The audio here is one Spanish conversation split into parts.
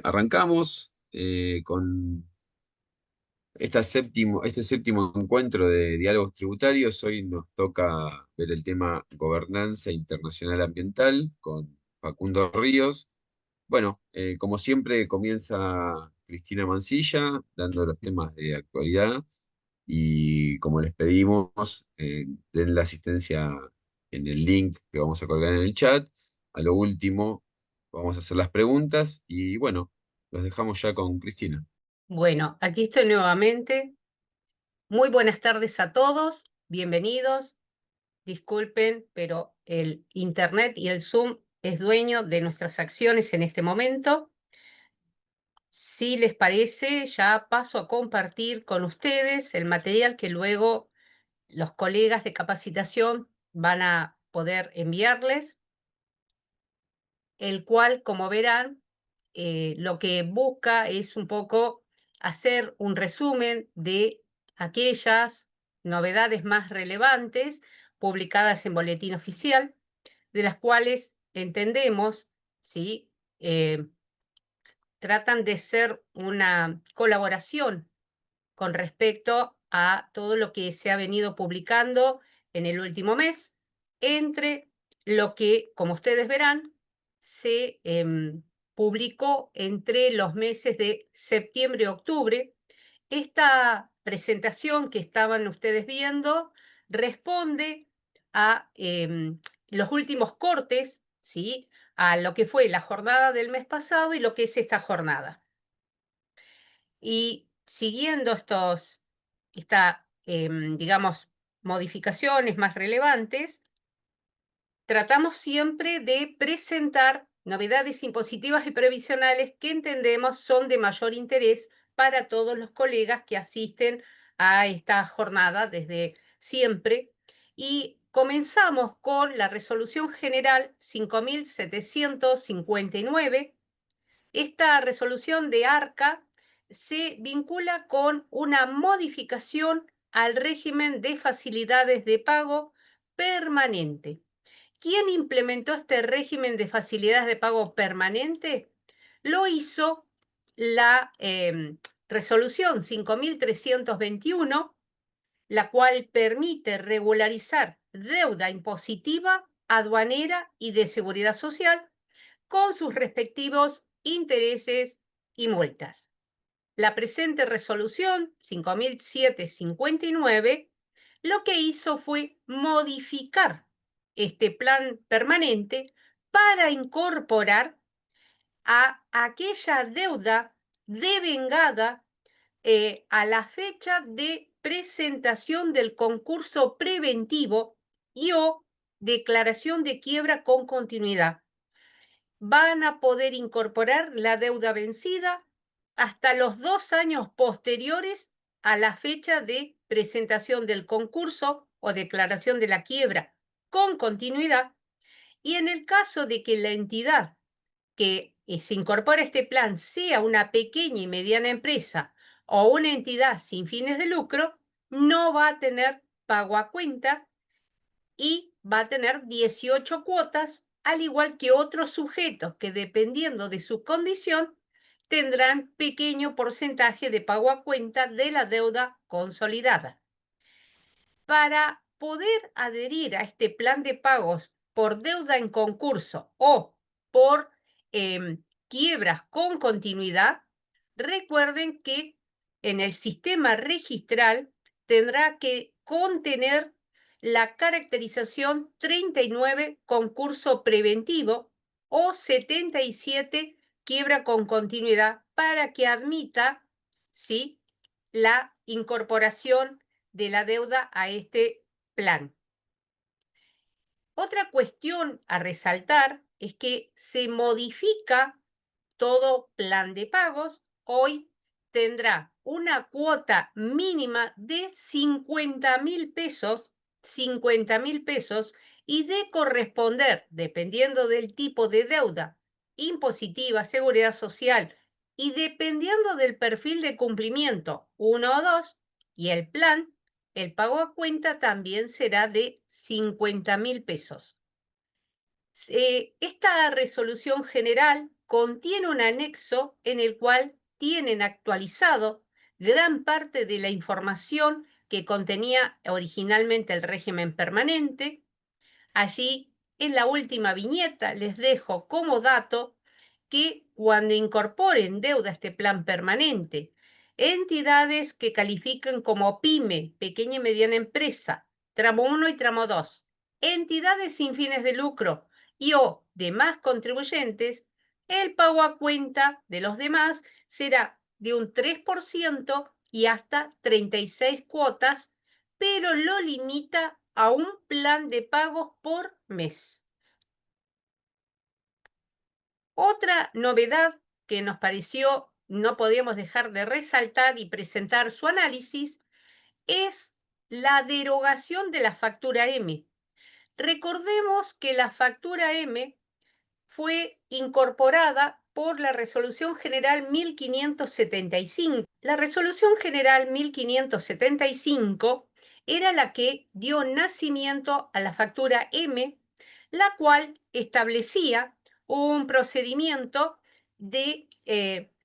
Arrancamos con este séptimo encuentro de diálogos tributarios. Hoy nos toca ver el tema gobernanza internacional ambiental con Facundo Ríos. Bueno, como siempre comienza Cristina Mancilla dando los temas de actualidad y como les pedimos, den la asistencia en el link que vamos a colgar en el chat. A lo último, vamos a hacer las preguntas y bueno, los dejamos ya con Cristina. Bueno, aquí estoy nuevamente. Muy buenas tardes a todos, bienvenidos. Disculpen, pero el Internet y el Zoom es dueño de nuestras acciones en este momento. Si les parece, ya paso a compartir con ustedes el material que luego los colegas de capacitación van a poder enviarles, el cual, como verán, lo que busca es un poco hacer un resumen de aquellas novedades más relevantes publicadas en Boletín Oficial, de las cuales entendemos, ¿sí? Tratan de ser una colaboración con respecto a todo lo que se ha venido publicando en el último mes, entre lo que, como ustedes verán, se publicó entre los meses de septiembre y octubre. Esta presentación que estaban ustedes viendo responde a los últimos cortes, ¿sí? A lo que fue la jornada del mes pasado y lo que es esta jornada. Y siguiendo digamos, modificaciones más relevantes, tratamos siempre de presentar novedades impositivas y previsionales que entendemos son de mayor interés para todos los colegas que asisten a esta jornada desde siempre. Y comenzamos con la Resolución General 5759. Esta resolución de ARCA se vincula con una modificación al régimen de facilidades de pago permanente. ¿Quién implementó este régimen de facilidades de pago permanente? Lo hizo la resolución 5321, la cual permite regularizar deuda impositiva, aduanera y de seguridad social con sus respectivos intereses y multas. La presente resolución 5759 lo que hizo fue modificar este plan permanente para incorporar a aquella deuda devengada a la fecha de presentación del concurso preventivo y o declaración de quiebra con continuidad. Van a poder incorporar la deuda vencida hasta los 2 años posteriores a la fecha de presentación del concurso o declaración de la quiebra con continuidad. Y en el caso de que la entidad que se incorpora a este plan sea una pequeña y mediana empresa o una entidad sin fines de lucro, no va a tener pago a cuenta y va a tener 18 cuotas, al igual que otros sujetos que, dependiendo de su condición, tendrán pequeño porcentaje de pago a cuenta de la deuda consolidada. Para poder adherir a este plan de pagos por deuda en concurso o por quiebras con continuidad, recuerden que en el sistema registral tendrá que contener la caracterización 39 concurso preventivo o 77 quiebra con continuidad para que admita, ¿sí?, la incorporación de la deuda a este plan. Otra cuestión a resaltar es que se modifica todo plan de pagos. Hoy tendrá una cuota mínima de 50.000 pesos, 50.000 pesos, y de corresponder, dependiendo del tipo de deuda impositiva, seguridad social, y dependiendo del perfil de cumplimiento 1 o 2 y el plan, el pago a cuenta también será de 50.000 pesos. Esta resolución general contiene un anexo en el cual tienen actualizado gran parte de la información que contenía originalmente el régimen permanente. Allí, en la última viñeta, les dejo como dato que cuando incorporen deuda a este plan permanente, entidades que califican como PYME, pequeña y mediana empresa, tramo 1 y tramo 2, entidades sin fines de lucro y o demás contribuyentes, el pago a cuenta de los demás será de un 3% y hasta 36 cuotas, pero lo limita a un plan de pagos por mes. Otra novedad que nos pareció no podíamos dejar de resaltar y presentar su análisis es la derogación de la factura M. Recordemos que la factura M fue incorporada por la Resolución General 1575. La Resolución General 1575 era la que dio nacimiento a la factura M, la cual establecía un procedimiento de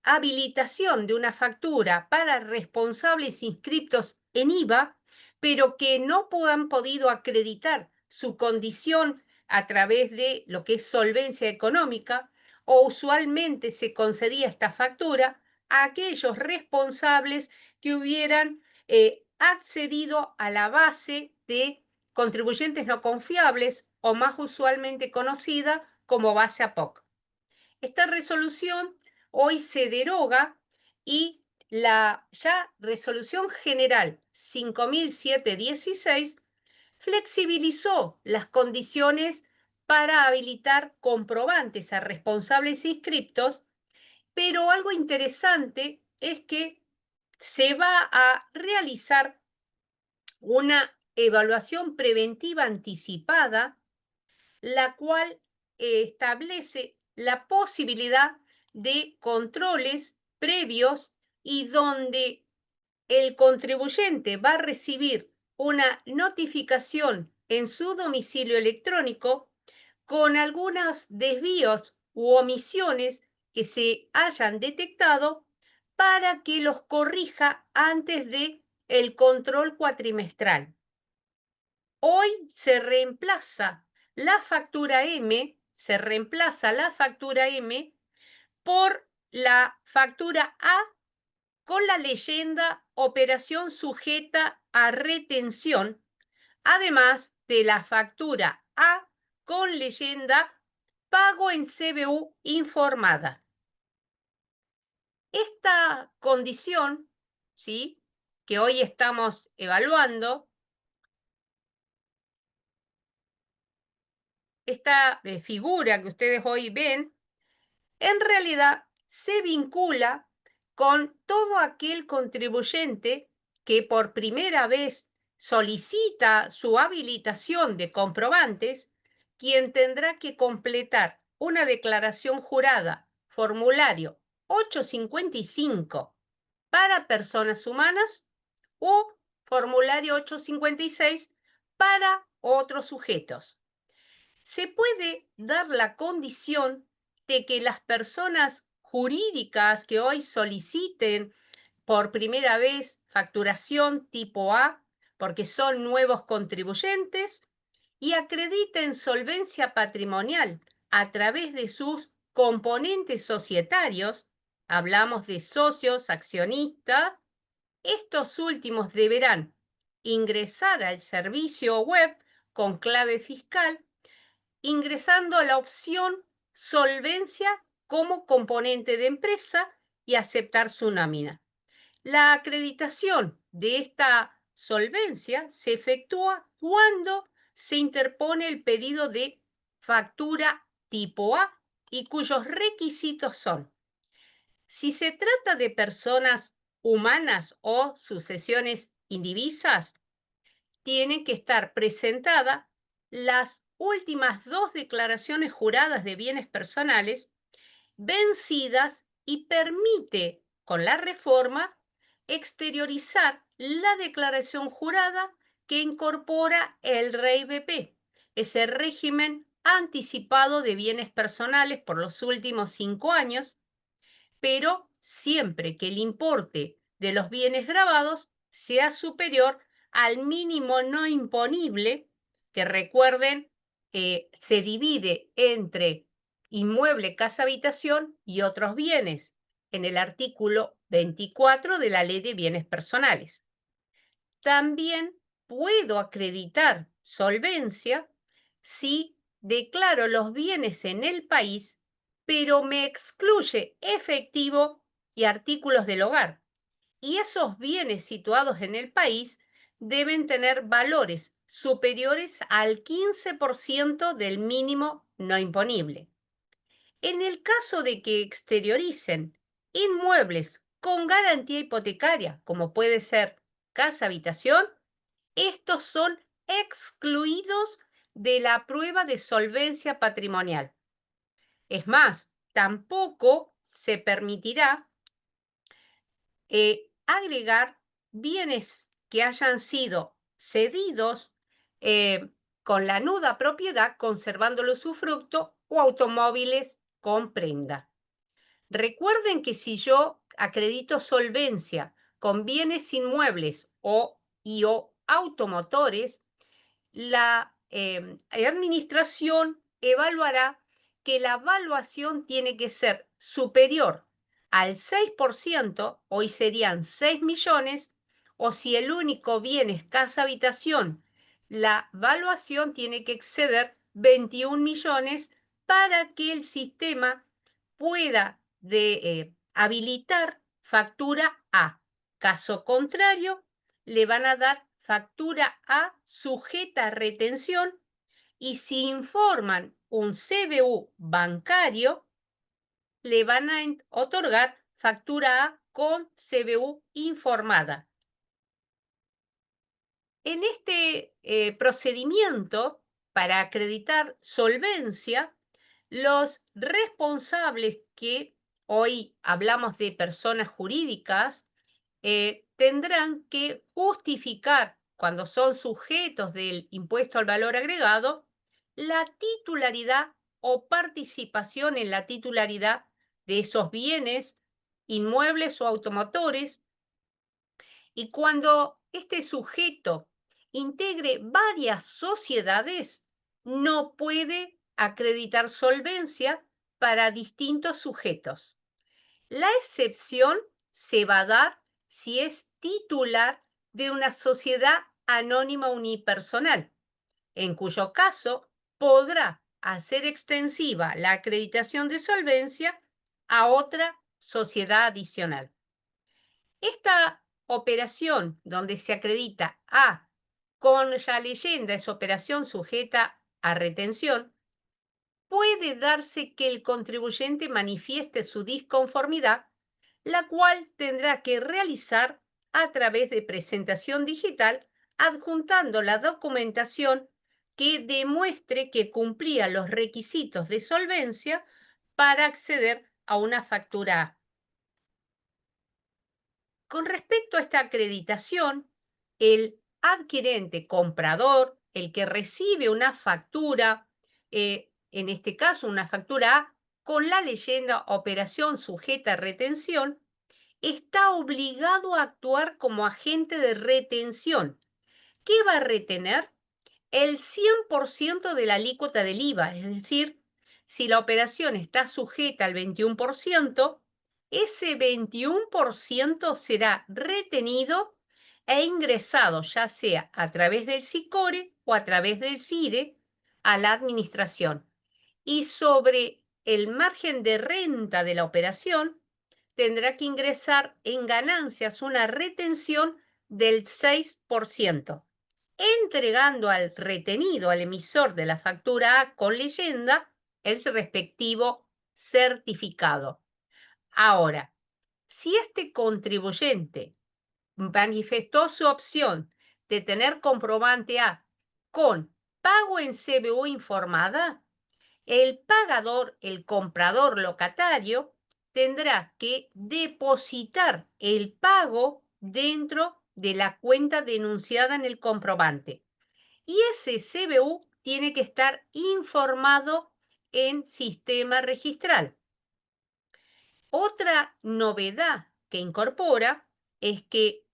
habilitación de una factura para responsables inscriptos en IVA, pero que no han podido acreditar su condición a través de lo que es solvencia económica, o usualmente se concedía esta factura a aquellos responsables que hubieran accedido a la base de contribuyentes no confiables, o más usualmente conocida como base APOC. Esta resolución hoy se deroga y la ya Resolución General 5716 flexibilizó las condiciones para habilitar comprobantes a responsables inscriptos, pero algo interesante es que se va a realizar una evaluación preventiva anticipada, la cual establece la posibilidad de controles previos y donde el contribuyente va a recibir una notificación en su domicilio electrónico con algunos desvíos u omisiones que se hayan detectado para que los corrija antes de el control cuatrimestral. Hoy se reemplaza la factura M, por la factura A con la leyenda operación sujeta a retención, además de la factura A con leyenda pago en CBU informada. Esta condición, ¿sí?, que hoy estamos evaluando, esta figura que ustedes hoy ven, en realidad se vincula con todo aquel contribuyente que por primera vez solicita su habilitación de comprobantes, quien tendrá que completar una declaración jurada, formulario 855 para personas humanas o formulario 856 para otros sujetos. Se puede dar la condición de que las personas jurídicas que hoy soliciten por primera vez facturación tipo A, porque son nuevos contribuyentes, y acrediten solvencia patrimonial a través de sus componentes societarios, hablamos de socios, accionistas, estos últimos deberán ingresar al servicio web con clave fiscal ingresando la opción solvencia como componente de empresa y aceptar su nómina. La acreditación de esta solvencia se efectúa cuando se interpone el pedido de factura tipo A y cuyos requisitos son: si se trata de personas humanas o sucesiones indivisas, tienen que estar presentadas las últimas 2 declaraciones juradas de bienes personales vencidas y permite, con la reforma, exteriorizar la declaración jurada que incorpora el REI BP, ese régimen anticipado de bienes personales por los últimos 5 años, pero siempre que el importe de los bienes gravados sea superior al mínimo no imponible, que recuerden, se divide entre inmueble, casa, habitación y otros bienes, en el artículo 24 de la Ley de Bienes Personales. También puedo acreditar solvencia si declaro los bienes en el país, pero me excluye efectivo y artículos del hogar. Y esos bienes situados en el país deben tener valores superiores al 15% del mínimo no imponible. En el caso de que exterioricen inmuebles con garantía hipotecaria, como puede ser casa habitación, estos son excluidos de la prueba de solvencia patrimonial. Es más, tampoco se permitirá agregar bienes que hayan sido cedidos con la nuda propiedad, conservando el usufructo, o automóviles con prenda. Recuerden que si yo acredito solvencia con bienes inmuebles o automotores, la administración evaluará que la evaluación tiene que ser superior al 6%, hoy serían 6 millones, o si el único bien es casa habitación, la evaluación tiene que exceder 21 millones para que el sistema pueda habilitar factura A. Caso contrario, le van a dar factura A sujeta a retención, y si informan un CBU bancario, le van a otorgar factura A con CBU informada. En este procedimiento, para acreditar solvencia, los responsables, que hoy hablamos de personas jurídicas, tendrán que justificar, cuando son sujetos del impuesto al valor agregado, la titularidad o participación en la titularidad de esos bienes inmuebles o automotores. Y cuando este sujeto integre varias sociedades, no puede acreditar solvencia para distintos sujetos. La excepción se va a dar si es titular de una sociedad anónima unipersonal, en cuyo caso podrá hacer extensiva la acreditación de solvencia a otra sociedad adicional. Esta operación, donde se acredita A con la leyenda, es operación sujeta a retención, puede darse que el contribuyente manifieste su disconformidad, la cual tendrá que realizar a través de presentación digital, adjuntando la documentación que demuestre que cumplía los requisitos de solvencia para acceder a una factura A. Con respecto a esta acreditación, el adquirente comprador, el que recibe una factura, en este caso una factura A, con la leyenda operación sujeta a retención, está obligado a actuar como agente de retención. ¿Qué va a retener? El 100% de la alícuota del IVA, es decir, si la operación está sujeta al 21%, ese 21% será retenido e ingresado, ya sea a través del SICORE o a través del CIRE, a la administración. Y sobre el margen de renta de la operación, tendrá que ingresar en ganancias una retención del 6%, entregando al retenido, al emisor de la factura A con leyenda, el respectivo certificado. Ahora, si este contribuyente manifestó su opción de tener comprobante A con pago en CBU informada, el pagador, el comprador locatario, tendrá que depositar el pago dentro de la cuenta denunciada en el comprobante. Y ese CBU tiene que estar informado en sistema registral. Otra novedad que incorpora es que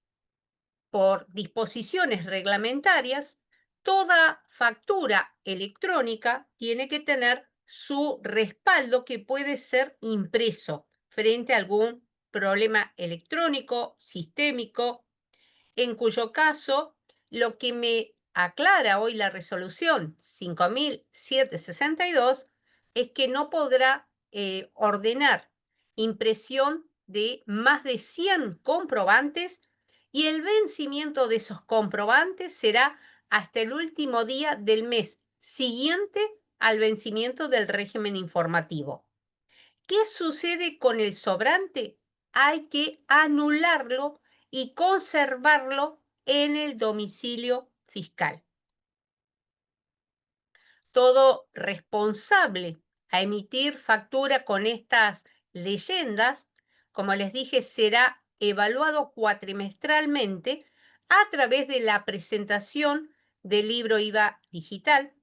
por disposiciones reglamentarias, toda factura electrónica tiene que tener su respaldo que puede ser impreso frente a algún problema electrónico, sistémico, en cuyo caso lo que me aclara hoy la resolución 5762 es que no podrá ordenar impresión de más de 100 comprobantes y el vencimiento de esos comprobantes será hasta el último día del mes siguiente al vencimiento del régimen informativo. ¿Qué sucede con el sobrante? Hay que anularlo y conservarlo en el domicilio fiscal. Todo responsable a emitir factura con estas leyendas, como les dije, será evaluado cuatrimestralmente a través de la presentación del libro IVA digital.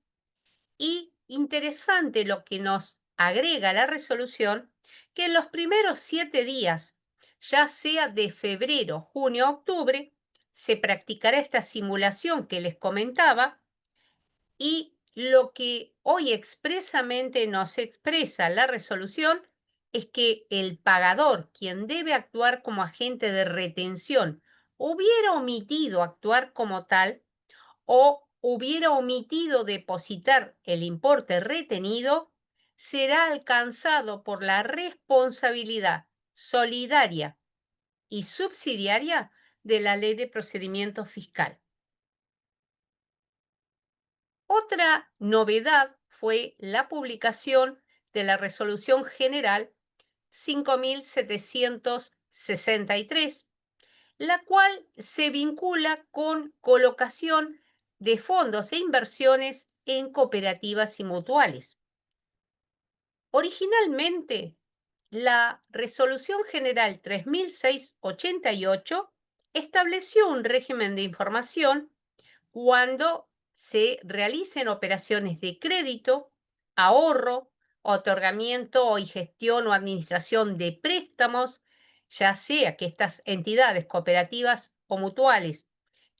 Y interesante lo que nos agrega la resolución, que en los primeros 7 días, ya sea de febrero, junio, octubre, se practicará esta simulación que les comentaba y lo que hoy expresamente nos expresa la resolución es que el pagador, quien debe actuar como agente de retención, hubiera omitido actuar como tal o hubiera omitido depositar el importe retenido, será alcanzado por la responsabilidad solidaria y subsidiaria de la Ley de Procedimiento Fiscal. Otra novedad fue la publicación de la Resolución General 5763, la cual se vincula con colocación de fondos e inversiones en cooperativas y mutuales. Originalmente, la Resolución General 3688 estableció un régimen de información cuando se realicen operaciones de crédito, ahorro, otorgamiento y gestión o administración de préstamos, ya sea que estas entidades cooperativas o mutuales,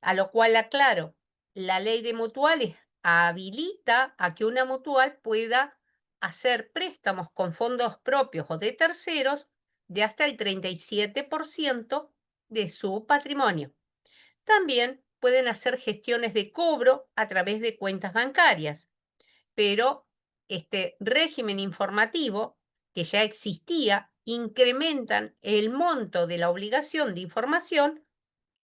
a lo cual aclaro, la ley de mutuales habilita a que una mutual pueda hacer préstamos con fondos propios o de terceros de hasta el 37% de su patrimonio. También pueden hacer gestiones de cobro a través de cuentas bancarias, pero este régimen informativo que ya existía incrementan el monto de la obligación de información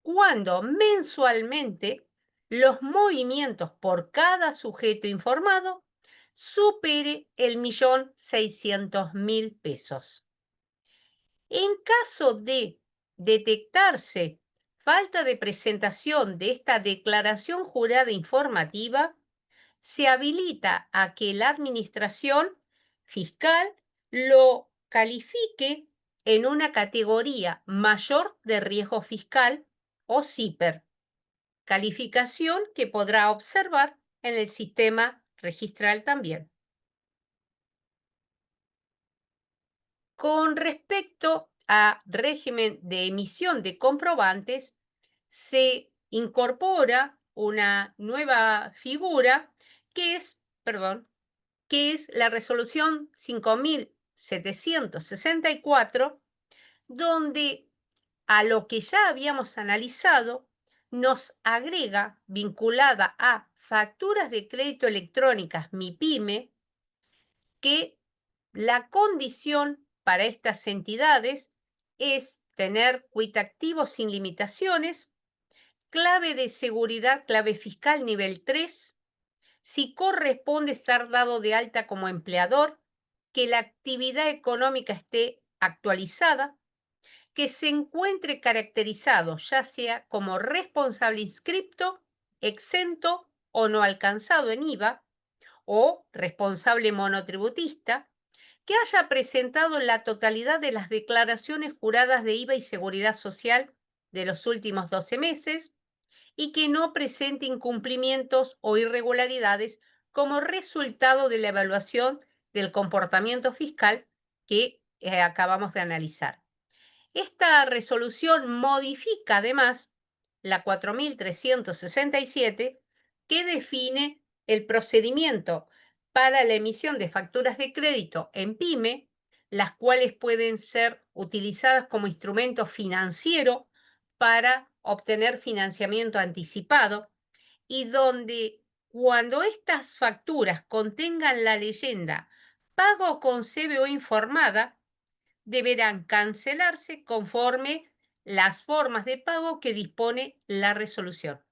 cuando mensualmente los movimientos por cada sujeto informado supere el 1.600.000 pesos. En caso de detectarse falta de presentación de esta declaración jurada informativa, se habilita a que la administración fiscal lo califique en una categoría mayor de riesgo fiscal o CIPER, calificación que podrá observar en el sistema registral también. Con respecto a régimen de emisión de comprobantes, se incorpora una nueva figura que es, que es la resolución 5764, donde a lo que ya habíamos analizado nos agrega vinculada a facturas de crédito electrónicas MIPYME que la condición para estas entidades es tener quit activo sin limitaciones, clave de seguridad, clave fiscal nivel 3, si corresponde estar dado de alta como empleador, que la actividad económica esté actualizada, que se encuentre caracterizado ya sea como responsable inscripto, exento o no alcanzado en IVA, o responsable monotributista, que haya presentado la totalidad de las declaraciones juradas de IVA y Seguridad Social de los últimos 12 meses y que no presente incumplimientos o irregularidades como resultado de la evaluación del comportamiento fiscal que acabamos de analizar. Esta resolución modifica además la 4367, que define el procedimiento para la emisión de facturas de crédito en PYME, las cuales pueden ser utilizadas como instrumento financiero para obtener financiamiento anticipado, y donde cuando estas facturas contengan la leyenda pago con CBO informada, deberán cancelarse conforme las formas de pago que dispone la resolución.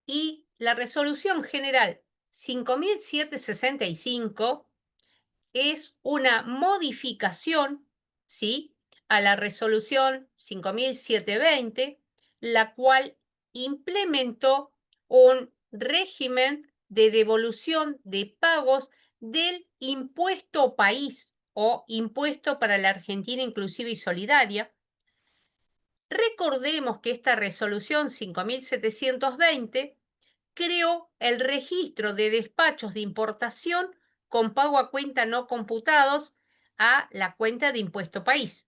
Y la resolución general 5765 es una modificación, ¿sí?, a la resolución 5720, la cual implementó un régimen de devolución de pagos del impuesto país o impuesto para la Argentina inclusiva y solidaria. Recordemos que esta resolución 5720 creó el registro de despachos de importación con pago a cuenta no computados a la cuenta de impuesto país.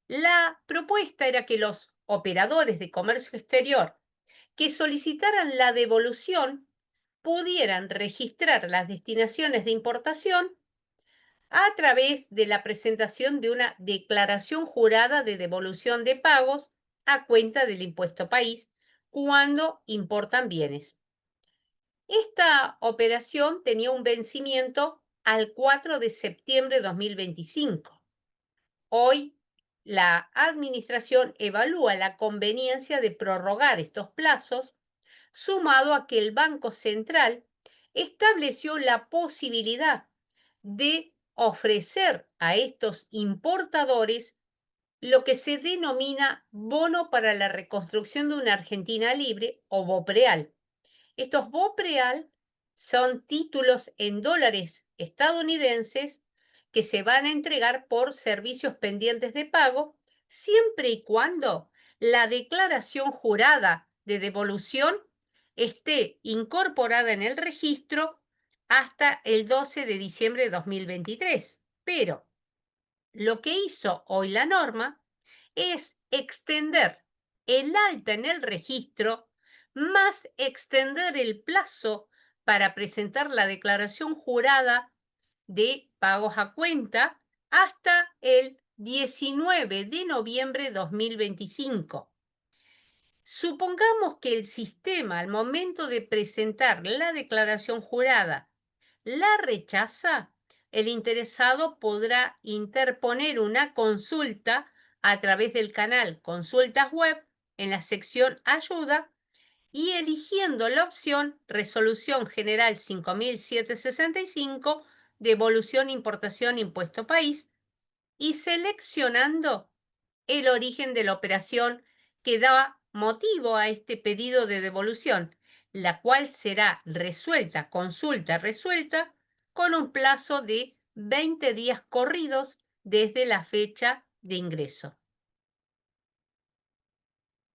La propuesta era que los operadores de comercio exterior que solicitaran la devolución pudieran registrar las destinaciones de importación a través de la presentación de una declaración jurada de devolución de pagos a cuenta del impuesto país cuando importan bienes. Esta operación tenía un vencimiento al 4 de septiembre de 2025. Hoy, la Administración evalúa la conveniencia de prorrogar estos plazos, sumado a que el Banco Central estableció la posibilidad de ofrecer a estos importadores lo que se denomina bono para la reconstrucción de una Argentina libre o BOPREAL. Estos BOPREAL son títulos en dólares estadounidenses que se van a entregar por servicios pendientes de pago, siempre y cuando la declaración jurada de devolución esté incorporada en el registro hasta el 12 de diciembre de 2023. Pero lo que hizo hoy la norma es extender el alta en el registro, más extender el plazo para presentar la declaración jurada de pagos a cuenta hasta el 19 de noviembre de 2025. Supongamos que el sistema, al momento de presentar la declaración jurada, la rechaza, el interesado podrá interponer una consulta a través del canal Consultas Web en la sección Ayuda y eligiendo la opción Resolución General 5765, Devolución, Importación, Impuesto País, y seleccionando el origen de la operación que da motivo a este pedido de devolución, la cual será resuelta, consulta resuelta, con un plazo de 20 días corridos desde la fecha de ingreso.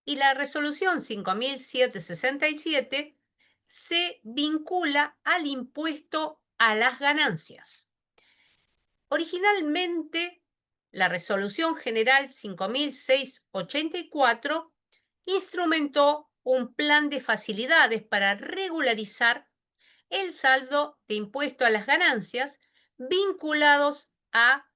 Y la resolución 5767 se vincula al impuesto a las ganancias. Originalmente, la Resolución General 5684 instrumentó un plan de facilidades para regularizar el saldo de impuesto a las ganancias vinculados a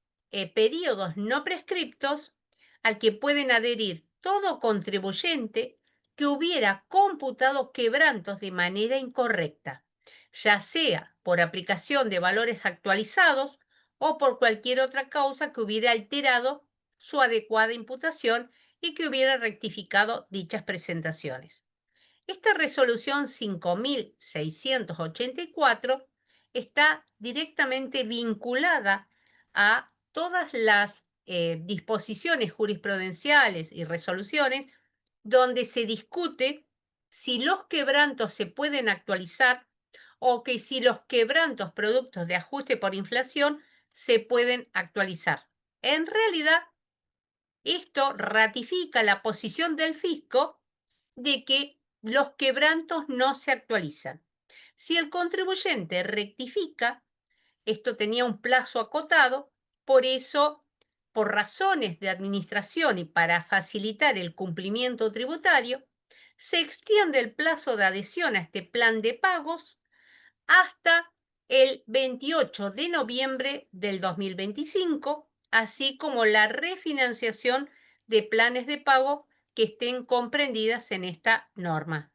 periodos no prescriptos al que pueden adherir todo contribuyente que hubiera computado quebrantos de manera incorrecta, ya sea por aplicación de valores actualizados o por cualquier otra causa que hubiera alterado su adecuada imputación y que hubiera rectificado dichas presentaciones. Esta resolución 5684 está directamente vinculada a todas las disposiciones jurisprudenciales y resoluciones donde se discute si los quebrantos se pueden actualizar o que si los quebrantos productos de ajuste por inflación se pueden actualizar. En realidad, esto ratifica la posición del fisco de que los quebrantos no se actualizan. Si el contribuyente rectifica, esto tenía un plazo acotado, por eso, por razones de administración y para facilitar el cumplimiento tributario, se extiende el plazo de adhesión a este plan de pagos hasta el 28 de noviembre del 2025, así como la refinanciación de planes de pago que estén comprendidas en esta norma.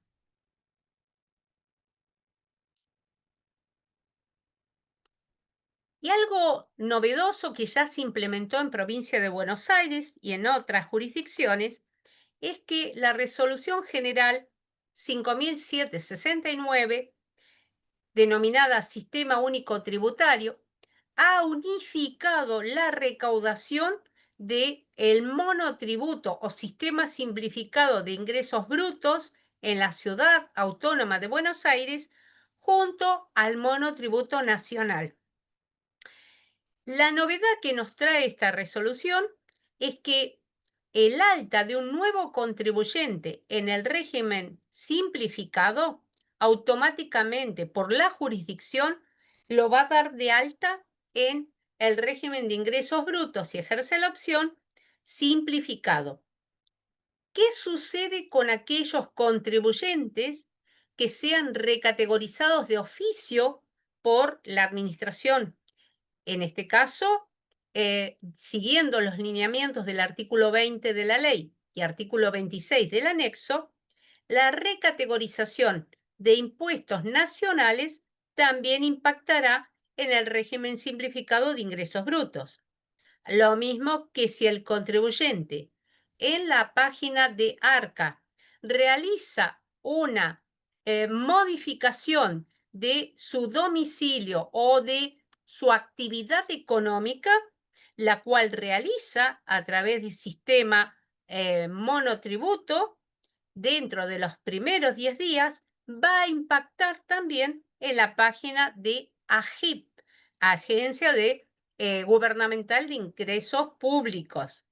Y algo novedoso que ya se implementó en provincia de Buenos Aires y en otras jurisdicciones es que la Resolución General 5769, denominada Sistema Único Tributario, ha unificado la recaudación del monotributo o sistema simplificado de ingresos brutos en la Ciudad Autónoma de Buenos Aires junto al monotributo nacional. La novedad que nos trae esta resolución es que el alta de un nuevo contribuyente en el régimen simplificado automáticamente por la jurisdicción lo va a dar de alta en el régimen de ingresos brutos y ejerce la opción simplificado. ¿Qué sucede con aquellos contribuyentes que sean recategorizados de oficio por la administración? En este caso, siguiendo los lineamientos del artículo 20 de la ley y artículo 26 del anexo, la recategorización de impuestos nacionales también impactará en el régimen simplificado de ingresos brutos. Lo mismo que si el contribuyente en la página de ARCA realiza una modificación de su domicilio o de su actividad económica, la cual realiza a través del sistema monotributo dentro de los primeros 10 días, va a impactar también en la página de AGIP, Agencia Gubernamental de Ingresos Públicos.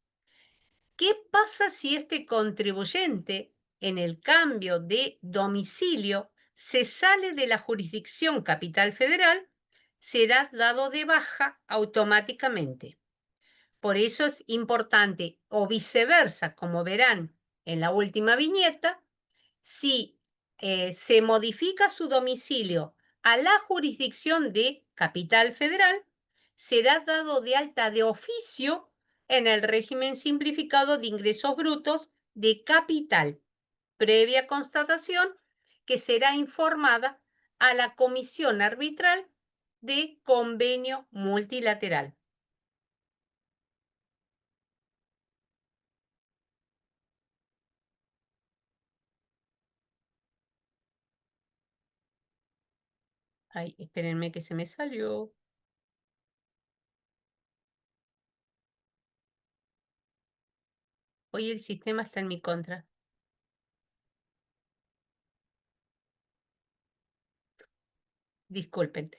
¿Qué pasa si este contribuyente en el cambio de domicilio se sale de la jurisdicción capital federal? Será dado de baja automáticamente. Por eso es importante, o viceversa, como verán en la última viñeta, si se modifica su domicilio a la jurisdicción de Capital Federal, será dado de alta de oficio en el régimen simplificado de ingresos brutos de capital, previa constatación que será informada a la Comisión Arbitral de Convenio Multilateral. Ay, espérenme que se me salió. Hoy el sistema está en mi contra. Disculpen.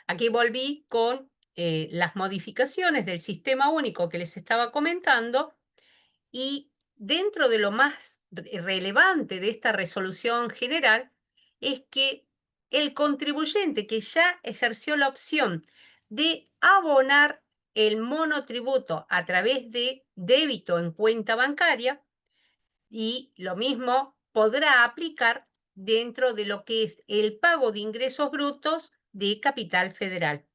Aquí volví con las modificaciones del sistema único que les estaba comentando y dentro de lo más relevante de esta resolución general es que el contribuyente que ya ejerció la opción de abonar el monotributo a través de débito en cuenta bancaria, y lo mismo podrá aplicar dentro de lo que es el pago de ingresos brutos de Capital Federal.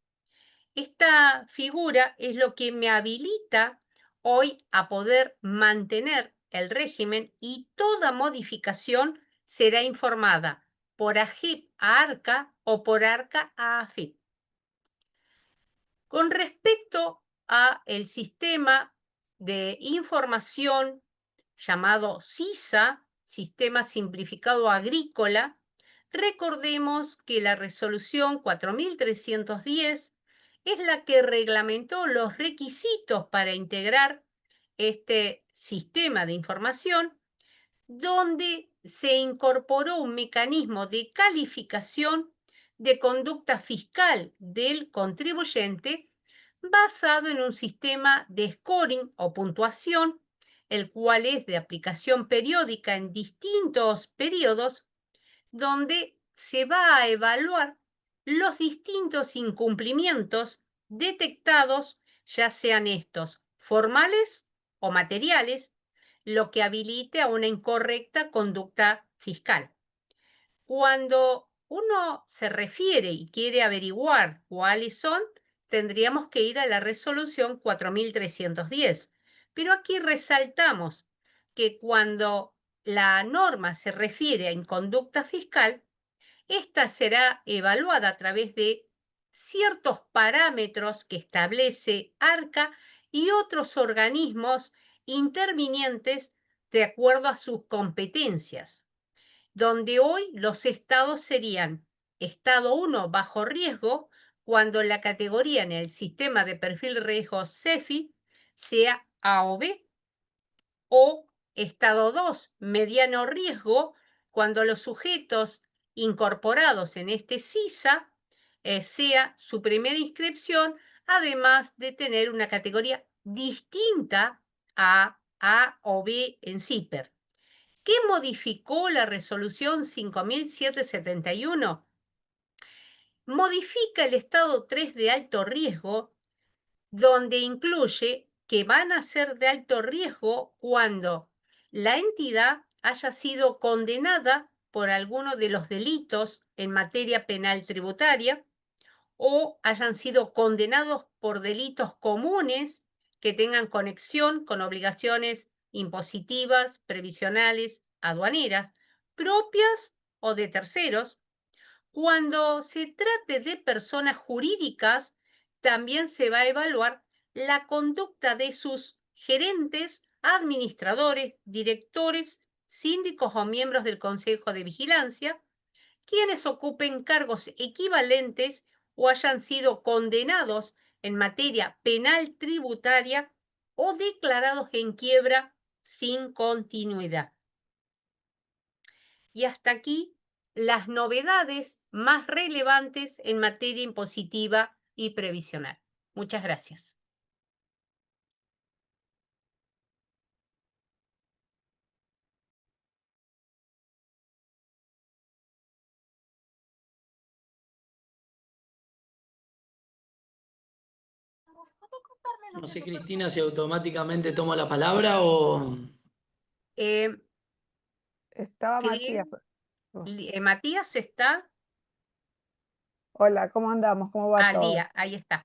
Esta figura es lo que me habilita hoy a poder mantener el régimen y toda modificación será informada por AGIP a ARCA o por ARCA a AFIP. Con respecto a el sistema de información llamado SISA, Sistema Simplificado Agrícola, recordemos que la resolución 4310 es la que reglamentó los requisitos para integrar este sistema de información, donde se incorporó un mecanismo de calificación de conducta fiscal del contribuyente basado en un sistema de scoring o puntuación, el cual es de aplicación periódica en distintos periodos donde se va a evaluar los distintos incumplimientos detectados, ya sean estos formales o materiales, lo que habilite a una incorrecta conducta fiscal. Cuando uno se refiere y quiere averiguar cuáles son, tendríamos que ir a la resolución 4310. Pero aquí resaltamos que cuando la norma se refiere a inconducta fiscal, esta será evaluada a través de ciertos parámetros que establece ARCA y otros organismos intervinientes de acuerdo a sus competencias, donde hoy los estados serían estado 1 bajo riesgo, cuando la categoría en el sistema de perfil riesgo CEFI sea A o B, o estado 2 mediano riesgo, cuando los sujetos incorporados en este SISA sea su primera inscripción, además de tener una categoría distinta a A o B en CIPER. ¿Qué modificó la resolución 5771? Modifica el estado 3 de alto riesgo, donde incluye que van a ser de alto riesgo cuando la entidad haya sido condenada por alguno de los delitos en materia penal tributaria o hayan sido condenados por delitos comunes que tengan conexión con obligaciones impositivas, previsionales, aduaneras, propias o de terceros. Cuando se trate de personas jurídicas, también se va a evaluar la conducta de sus gerentes, administradores, directores, síndicos o miembros del Consejo de Vigilancia, quienes ocupen cargos equivalentes o hayan sido condenados en materia penal tributaria o declarados en quiebra sin continuidad. Y hasta aquí las novedades más relevantes en materia impositiva y previsional. Muchas gracias. No sé, Cristina, si automáticamente tomo la palabra o... Eh, Estaba creo- Matías. Oh. Matías está Hola, ¿cómo andamos? ¿Cómo va al todo? día, ahí está.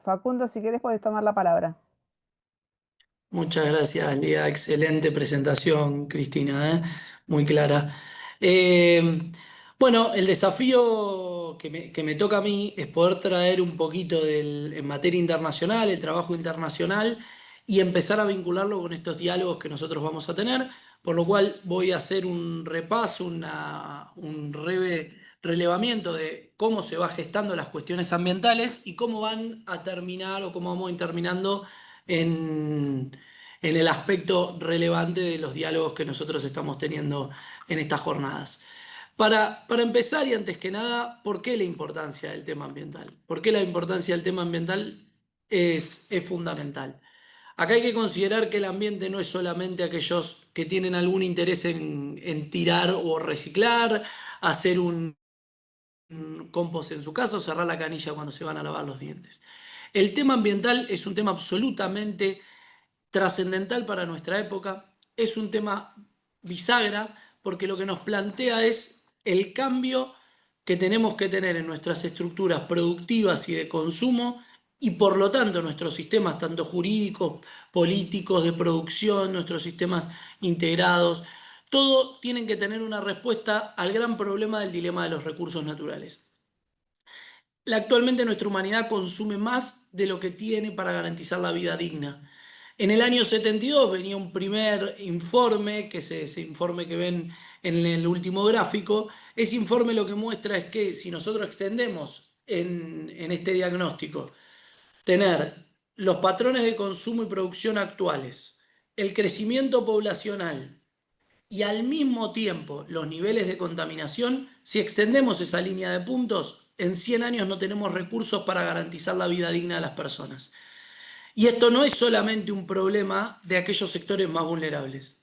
Facundo, si quieres puedes tomar la palabra. Muchas gracias, Lía. Excelente presentación, Cristina, ¿eh? Muy clara. Eh, bueno, el desafío que me toca a mí es poder traer un poquito en materia internacional, el trabajo internacional, y empezar a vincularlo con estos diálogos que nosotros vamos a tener, por lo cual voy a hacer un repaso, un breve relevamiento de cómo se va gestando las cuestiones ambientales y cómo van a terminar o cómo vamos a ir terminando en el aspecto relevante de los diálogos que nosotros estamos teniendo en estas jornadas. Para empezar y antes que nada, ¿por qué la importancia del tema ambiental? ¿Por qué la importancia del tema ambiental es fundamental? Acá hay que considerar que el ambiente no es solamente aquellos que tienen algún interés en tirar o reciclar, hacer un compost en su casa o cerrar la canilla cuando se van a lavar los dientes. El tema ambiental es un tema absolutamente trascendental para nuestra época, es un tema bisagra porque lo que nos plantea es el cambio que tenemos que tener en nuestras estructuras productivas y de consumo y por lo tanto nuestros sistemas tanto jurídicos, políticos, de producción, nuestros sistemas integrados, todo tienen que tener una respuesta al gran problema del dilema de los recursos naturales. Actualmente nuestra humanidad consume más de lo que tiene para garantizar la vida digna. En el año 72 venía un primer informe, que es ese informe que ven en el último gráfico. Ese informe lo que muestra es que si nosotros extendemos en este diagnóstico, tener los patrones de consumo y producción actuales, el crecimiento poblacional, y al mismo tiempo los niveles de contaminación, si extendemos esa línea de puntos, en 100 años no tenemos recursos para garantizar la vida digna de las personas. Y esto no es solamente un problema de aquellos sectores más vulnerables.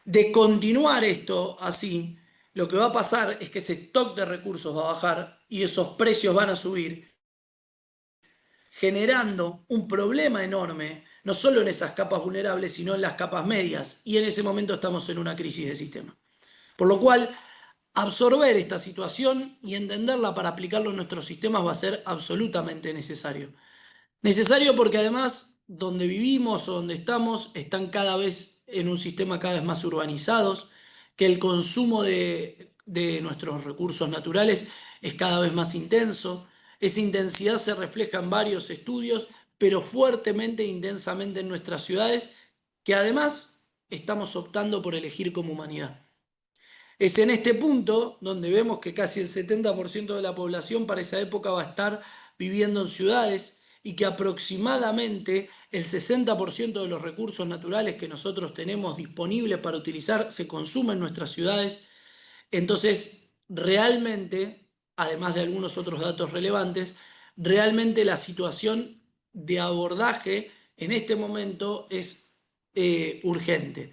De continuar esto así, lo que va a pasar es que ese stock de recursos va a bajar y esos precios van a subir, generando un problema enorme, no solo en esas capas vulnerables, sino en las capas medias. Y en ese momento estamos en una crisis de sistema. Por lo cual, absorber esta situación y entenderla para aplicarlo en nuestros sistemas va a ser absolutamente necesario. Necesario porque además donde vivimos o donde están cada vez en un sistema cada vez más urbanizados, que el consumo de nuestros recursos naturales es cada vez más intenso. Esa intensidad se refleja en varios estudios, pero fuertemente e intensamente en nuestras ciudades, que además estamos optando por elegir como humanidad. Es en este punto donde vemos que casi el 70% de la población para esa época va a estar viviendo en ciudades y que aproximadamente el 60% de los recursos naturales que nosotros tenemos disponibles para utilizar se consumen en nuestras ciudades. Entonces, realmente, además de algunos otros datos relevantes, realmente la situación de abordaje en este momento es urgente.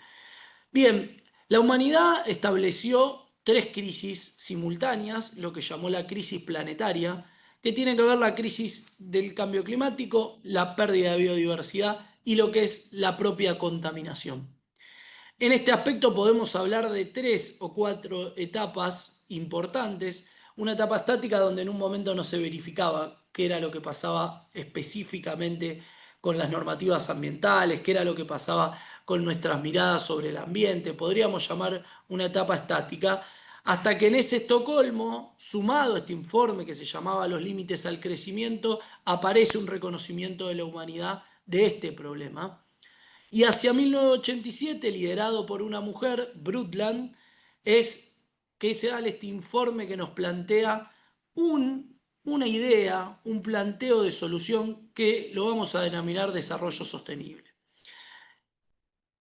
Bien, la humanidad estableció tres crisis simultáneas, lo que llamó la crisis planetaria, que tiene que ver la crisis del cambio climático, la pérdida de biodiversidad y lo que es la propia contaminación. En este aspecto podemos hablar de 3 o 4 etapas importantes. Una etapa estática donde en un momento no se verificaba qué era lo que pasaba específicamente con las normativas ambientales, qué era lo que pasaba con nuestras miradas sobre el ambiente. Podríamos llamar una etapa estática, hasta que en ese Estocolmo, sumado a este informe que se llamaba Los límites al crecimiento, aparece un reconocimiento de la humanidad de este problema. Y hacia 1987, liderado por una mujer, Brundtland, es que se da este informe que nos plantea una idea, un planteo de solución que lo vamos a denominar desarrollo sostenible.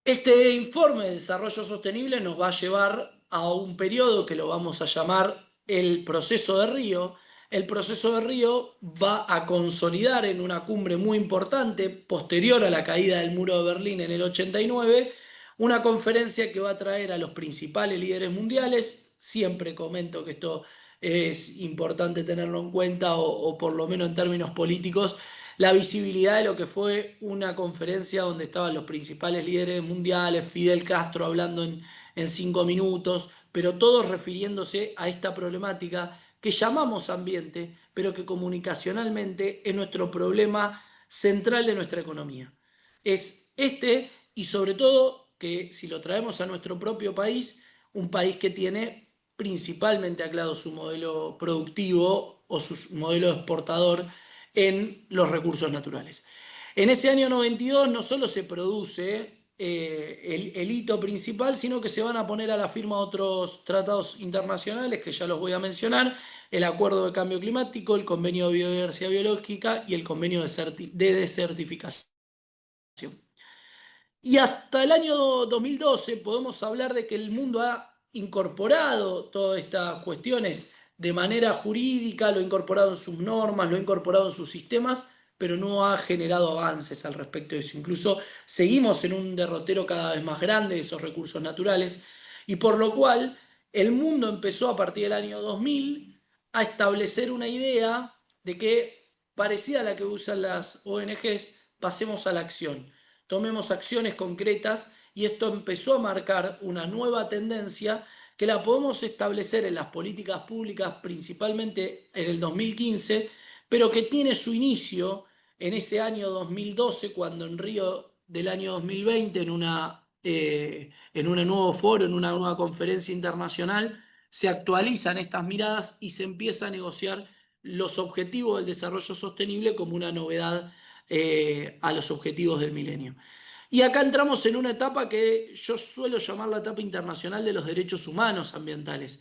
Este informe de desarrollo sostenible nos va a llevar a un periodo que lo vamos a llamar el proceso de Río. El proceso de Río va a consolidar en una cumbre muy importante, posterior a la caída del muro de Berlín en el 89, una conferencia que va a traer a los principales líderes mundiales. Siempre comento que esto es importante tenerlo en cuenta, o por lo menos en términos políticos, la visibilidad de lo que fue una conferencia donde estaban los principales líderes mundiales, Fidel Castro hablando en 5 minutos, pero todos refiriéndose a esta problemática que llamamos ambiente, pero que comunicacionalmente es nuestro problema central de nuestra economía. Es este, y sobre todo que si lo traemos a nuestro propio país, un país que tiene principalmente anclado su modelo productivo o su modelo exportador en los recursos naturales. En ese año 92 no solo se produce el hito principal, sino que se van a poner a la firma otros tratados internacionales que ya los voy a mencionar: el Acuerdo de Cambio Climático, el Convenio de Biodiversidad Biológica y el Convenio de Desertificación. Y hasta el año 2012 podemos hablar de que el mundo ha incorporado todas estas cuestiones de manera jurídica, lo ha incorporado en sus normas, lo ha incorporado en sus sistemas, pero no ha generado avances al respecto de eso. Incluso seguimos en un derrotero cada vez más grande de esos recursos naturales, y por lo cual el mundo empezó a partir del año 2000 a establecer una idea de que, parecida a la que usan las ONGs, pasemos a la acción. Tomemos acciones concretas, y esto empezó a marcar una nueva tendencia que la podemos establecer en las políticas públicas principalmente en el 2015, pero que tiene su inicio en ese año 2012, cuando en Río del año 2020, en un nuevo foro, en una nueva conferencia internacional, se actualizan estas miradas y se empieza a negociar los objetivos del desarrollo sostenible como una novedad a los objetivos del milenio. Y acá entramos en una etapa que yo suelo llamar la etapa internacional de los derechos humanos ambientales,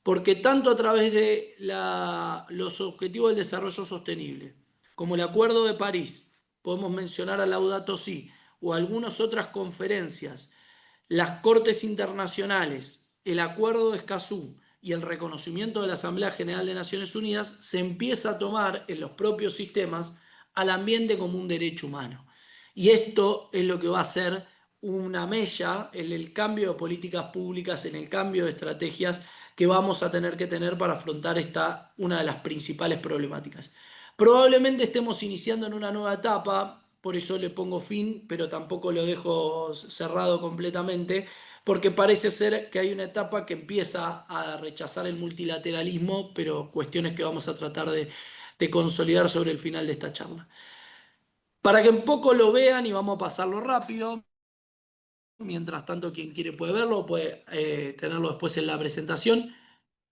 porque tanto a través de los objetivos del desarrollo sostenible, como el Acuerdo de París, podemos mencionar a Laudato Si, o algunas otras conferencias, las Cortes Internacionales, el Acuerdo de Escazú y el reconocimiento de la Asamblea General de Naciones Unidas, se empieza a tomar en los propios sistemas al ambiente como un derecho humano. Y esto es lo que va a ser una mella en el cambio de políticas públicas, en el cambio de estrategias que vamos a tener que tener para afrontar una de las principales problemáticas. Probablemente estemos iniciando en una nueva etapa, por eso le pongo fin, pero tampoco lo dejo cerrado completamente, porque parece ser que hay una etapa que empieza a rechazar el multilateralismo, pero cuestiones que vamos a tratar de consolidar sobre el final de esta charla. Para que un poco lo vean y vamos a pasarlo rápido. Mientras tanto, quien quiere puede verlo, puede tenerlo después en la presentación.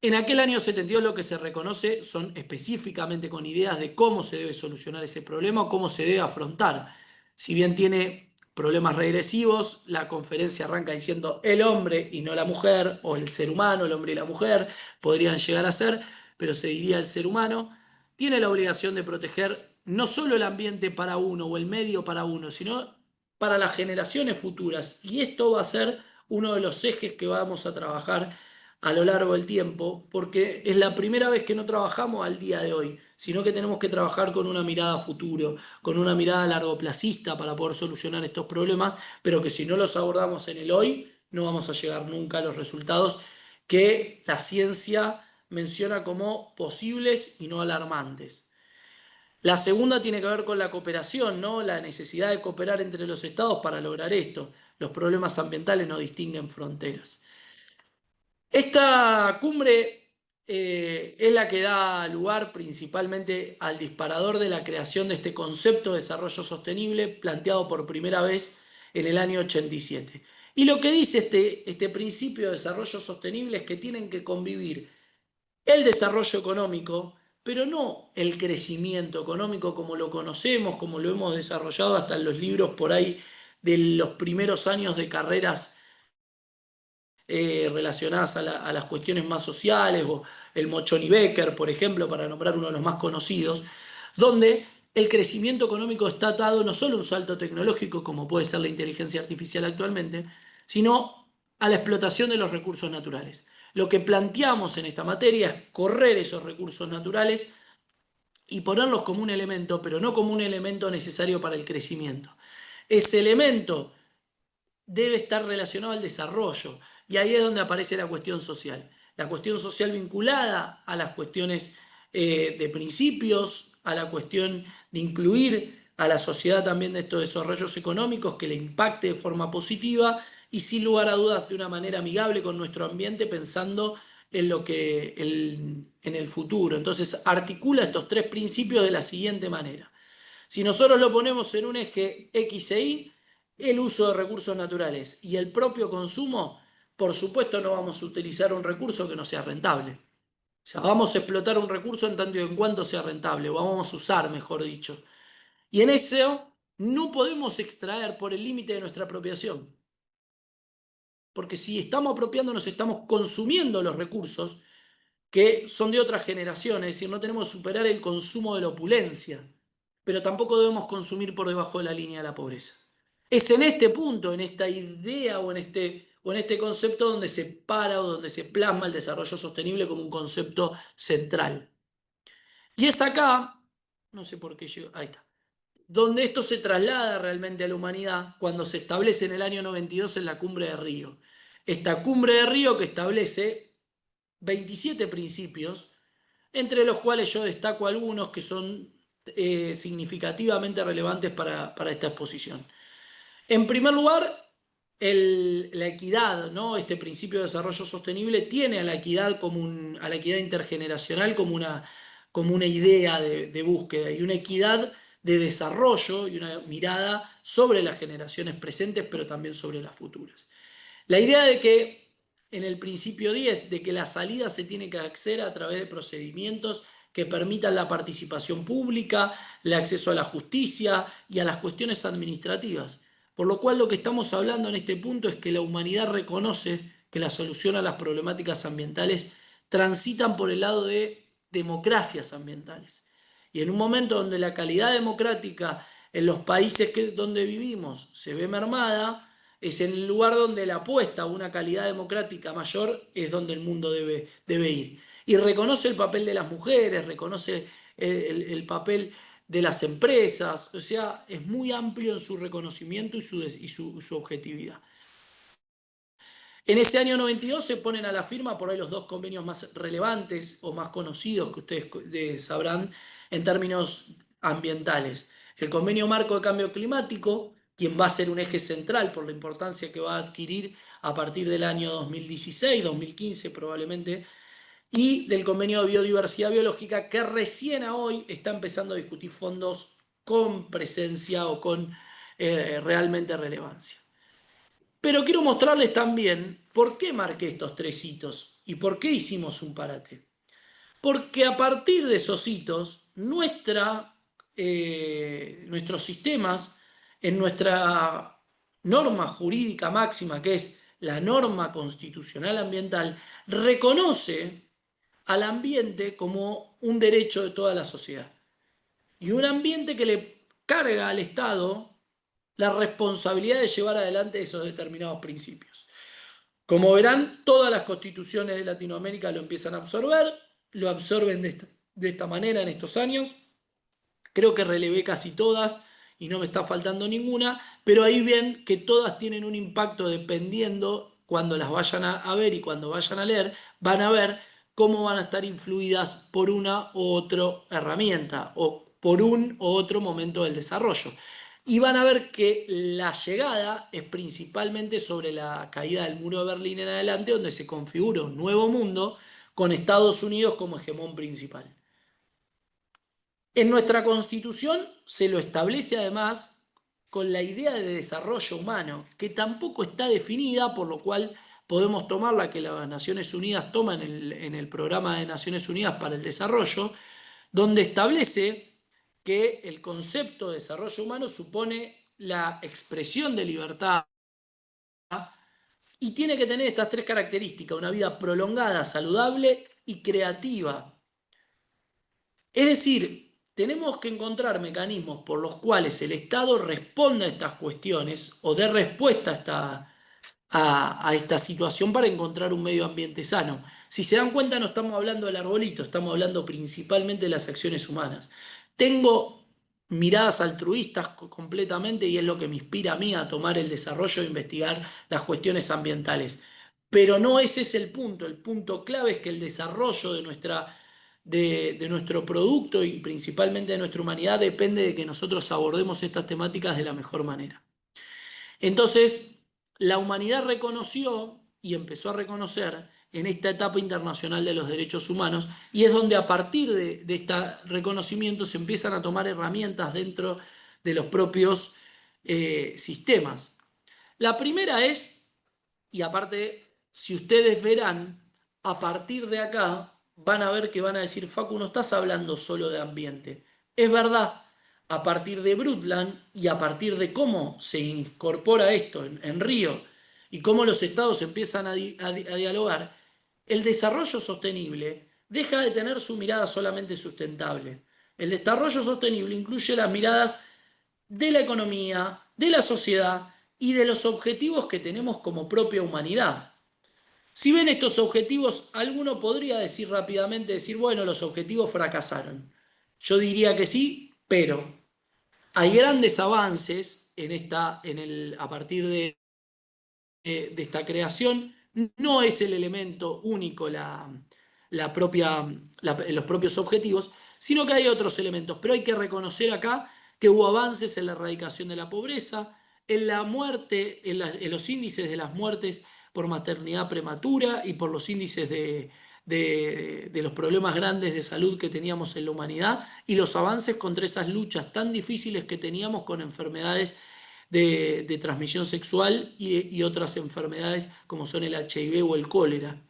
En aquel año 72 lo que se reconoce son específicamente con ideas de cómo se debe solucionar ese problema o cómo se debe afrontar. Si bien tiene problemas regresivos, la conferencia arranca diciendo el hombre y no la mujer, o el ser humano, el hombre y la mujer, podrían llegar a ser, pero se diría el ser humano. Tiene la obligación de proteger no solo el ambiente para uno o el medio para uno, sino para las generaciones futuras. Y esto va a ser uno de los ejes que vamos a trabajar a lo largo del tiempo, porque es la primera vez que no trabajamos al día de hoy, sino que tenemos que trabajar con una mirada a futuro, con una mirada largoplacista para poder solucionar estos problemas, pero que si no los abordamos en el hoy, no vamos a llegar nunca a los resultados que la ciencia menciona como posibles y no alarmantes. La segunda tiene que ver con la cooperación, ¿no? La necesidad de cooperar entre los estados para lograr esto. Los problemas ambientales no distinguen fronteras. Esta cumbre es la que da lugar principalmente al disparador de la creación de este concepto de desarrollo sostenible planteado por primera vez en el año 87. Y lo que dice este principio de desarrollo sostenible es que tienen que convivir el desarrollo económico, pero no el crecimiento económico como lo conocemos, como lo hemos desarrollado hasta en los libros por ahí de los primeros años de carreras relacionadas a las cuestiones más sociales, o el Mochoni Becker, por ejemplo, para nombrar uno de los más conocidos, donde el crecimiento económico está atado no solo a un salto tecnológico, como puede ser la inteligencia artificial actualmente, sino a la explotación de los recursos naturales. Lo que planteamos en esta materia es correr esos recursos naturales y ponerlos como un elemento, pero no como un elemento necesario para el crecimiento. Ese elemento debe estar relacionado al desarrollo. Y ahí es donde aparece la cuestión social. La cuestión social vinculada a las cuestiones de principios, a la cuestión de incluir a la sociedad también de estos desarrollos económicos que le impacte de forma positiva y sin lugar a dudas de una manera amigable con nuestro ambiente, pensando en en el futuro. Entonces articula estos tres principios de la siguiente manera. Si nosotros lo ponemos en un eje X e Y, el uso de recursos naturales y el propio consumo, por supuesto no vamos a utilizar un recurso que no sea rentable. O sea, vamos a explotar un recurso en tanto y en cuanto sea rentable, o vamos a usar, mejor dicho. Y en eso no podemos extraer por el límite de nuestra apropiación. Porque si estamos apropiándonos, estamos consumiendo los recursos que son de otras generaciones, es decir, no tenemos que superar el consumo de la opulencia, pero tampoco debemos consumir por debajo de la línea de la pobreza. Es en este punto, en esta idea o en este concepto donde se para o donde se plasma el desarrollo sostenible como un concepto central. Y es acá, no sé por qué yo, ahí está, donde esto se traslada realmente a la humanidad cuando se establece en el año 92 en la Cumbre de Río. Esta Cumbre de Río que establece 27 principios, entre los cuales yo destaco algunos que son significativamente relevantes para esta exposición. En primer lugar, la equidad, ¿no? Este principio de desarrollo sostenible tiene a la equidad, a la equidad intergeneracional como una idea de búsqueda y una equidad de desarrollo y una mirada sobre las generaciones presentes, pero también sobre las futuras. La idea de que en el principio 10, de que la salida se tiene que acceder a través de procedimientos que permitan la participación pública, el acceso a la justicia y a las cuestiones administrativas. Por lo cual lo que estamos hablando en este punto es que la humanidad reconoce que la solución a las problemáticas ambientales transitan por el lado de democracias ambientales. Y en un momento donde la calidad democrática en los países donde vivimos se ve mermada, es en el lugar donde la apuesta a una calidad democrática mayor es donde el mundo debe ir. Y reconoce el papel de las mujeres, reconoce el papel de las empresas, o sea, es muy amplio en su reconocimiento y su objetividad. En ese año 92 se ponen a la firma por ahí los dos convenios más relevantes o más conocidos que ustedes sabrán en términos ambientales. El Convenio Marco de Cambio Climático, quien va a ser un eje central por la importancia que va a adquirir a partir del año 2016, 2015 probablemente, y del Convenio de Biodiversidad Biológica, que recién a hoy está empezando a discutir fondos con presencia o con realmente relevancia. Pero quiero mostrarles también por qué marqué estos 3 hitos y por qué hicimos un parate. Porque a partir de esos hitos, nuestros sistemas, en nuestra norma jurídica máxima, que es la norma constitucional ambiental, reconoce al ambiente como un derecho de toda la sociedad. Y un ambiente que le carga al Estado la responsabilidad de llevar adelante esos determinados principios. Como verán, todas las constituciones de Latinoamérica lo empiezan a absorber, lo absorben de esta manera en estos años. Creo que relevé casi todas y no me está faltando ninguna, pero ahí ven que todas tienen un impacto dependiendo, cuando las vayan a ver y cuando vayan a leer, van a ver cómo van a estar influidas por una u otra herramienta o por un u otro momento del desarrollo. Y van a ver que la llegada es principalmente sobre la caída del muro de Berlín en adelante, donde se configura un nuevo mundo con Estados Unidos como hegemón principal. En nuestra Constitución se lo establece además con la idea de desarrollo humano, que tampoco está definida, por lo cual podemos tomar la que las Naciones Unidas toman en el Programa de Naciones Unidas para el Desarrollo, donde establece que el concepto de desarrollo humano supone la expresión de libertad y tiene que tener estas 3 características: una vida prolongada, saludable y creativa. Es decir, tenemos que encontrar mecanismos por los cuales el Estado responda a estas cuestiones o dé respuesta a esta situación para encontrar un medio ambiente sano. Si se dan cuenta, no estamos hablando del arbolito, estamos hablando principalmente de las acciones humanas. Tengo miradas altruistas completamente y es lo que me inspira a mí a tomar el desarrollo e investigar las cuestiones ambientales. Pero no ese es el punto clave es que el desarrollo de nuestro producto y principalmente de nuestra humanidad depende de que nosotros abordemos estas temáticas de la mejor manera. Entonces, la humanidad reconoció y empezó a reconocer en esta etapa internacional de los derechos humanos, y es donde a partir de este reconocimiento se empiezan a tomar herramientas dentro de los propios sistemas. La primera es, y aparte, si ustedes verán, a partir de acá van a ver que van a decir: Facu, no estás hablando solo de ambiente. Es verdad, a partir de Brundtland y a partir de cómo se incorpora esto en Río y cómo los estados empiezan a dialogar, el desarrollo sostenible deja de tener su mirada solamente sustentable. El desarrollo sostenible incluye las miradas de la economía, de la sociedad y de los objetivos que tenemos como propia humanidad. Si ven estos objetivos, alguno podría decir rápidamente, bueno, los objetivos fracasaron. Yo diría que sí, pero hay grandes avances a partir de esta creación. No es el elemento único los propios objetivos, sino que hay otros elementos. Pero hay que reconocer acá que hubo avances en la erradicación de la pobreza, en la muerte, en los índices de las muertes por maternidad prematura y por los índices de los problemas grandes de salud que teníamos en la humanidad y los avances contra esas luchas tan difíciles que teníamos con enfermedades de transmisión sexual y otras enfermedades como son el HIV o el cólera.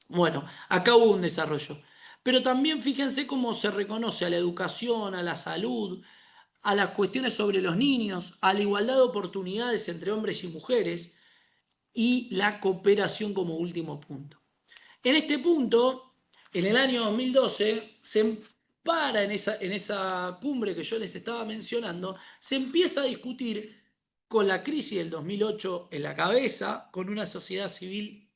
Bueno, acá hubo un desarrollo. Pero también fíjense cómo se reconoce a la educación, a la salud, a las cuestiones sobre los niños, a la igualdad de oportunidades entre hombres y mujeres y la cooperación como último punto. En este punto, en el año 2012, se para en esa cumbre que yo les estaba mencionando, se empieza a discutir con la crisis del 2008 en la cabeza, con una sociedad civil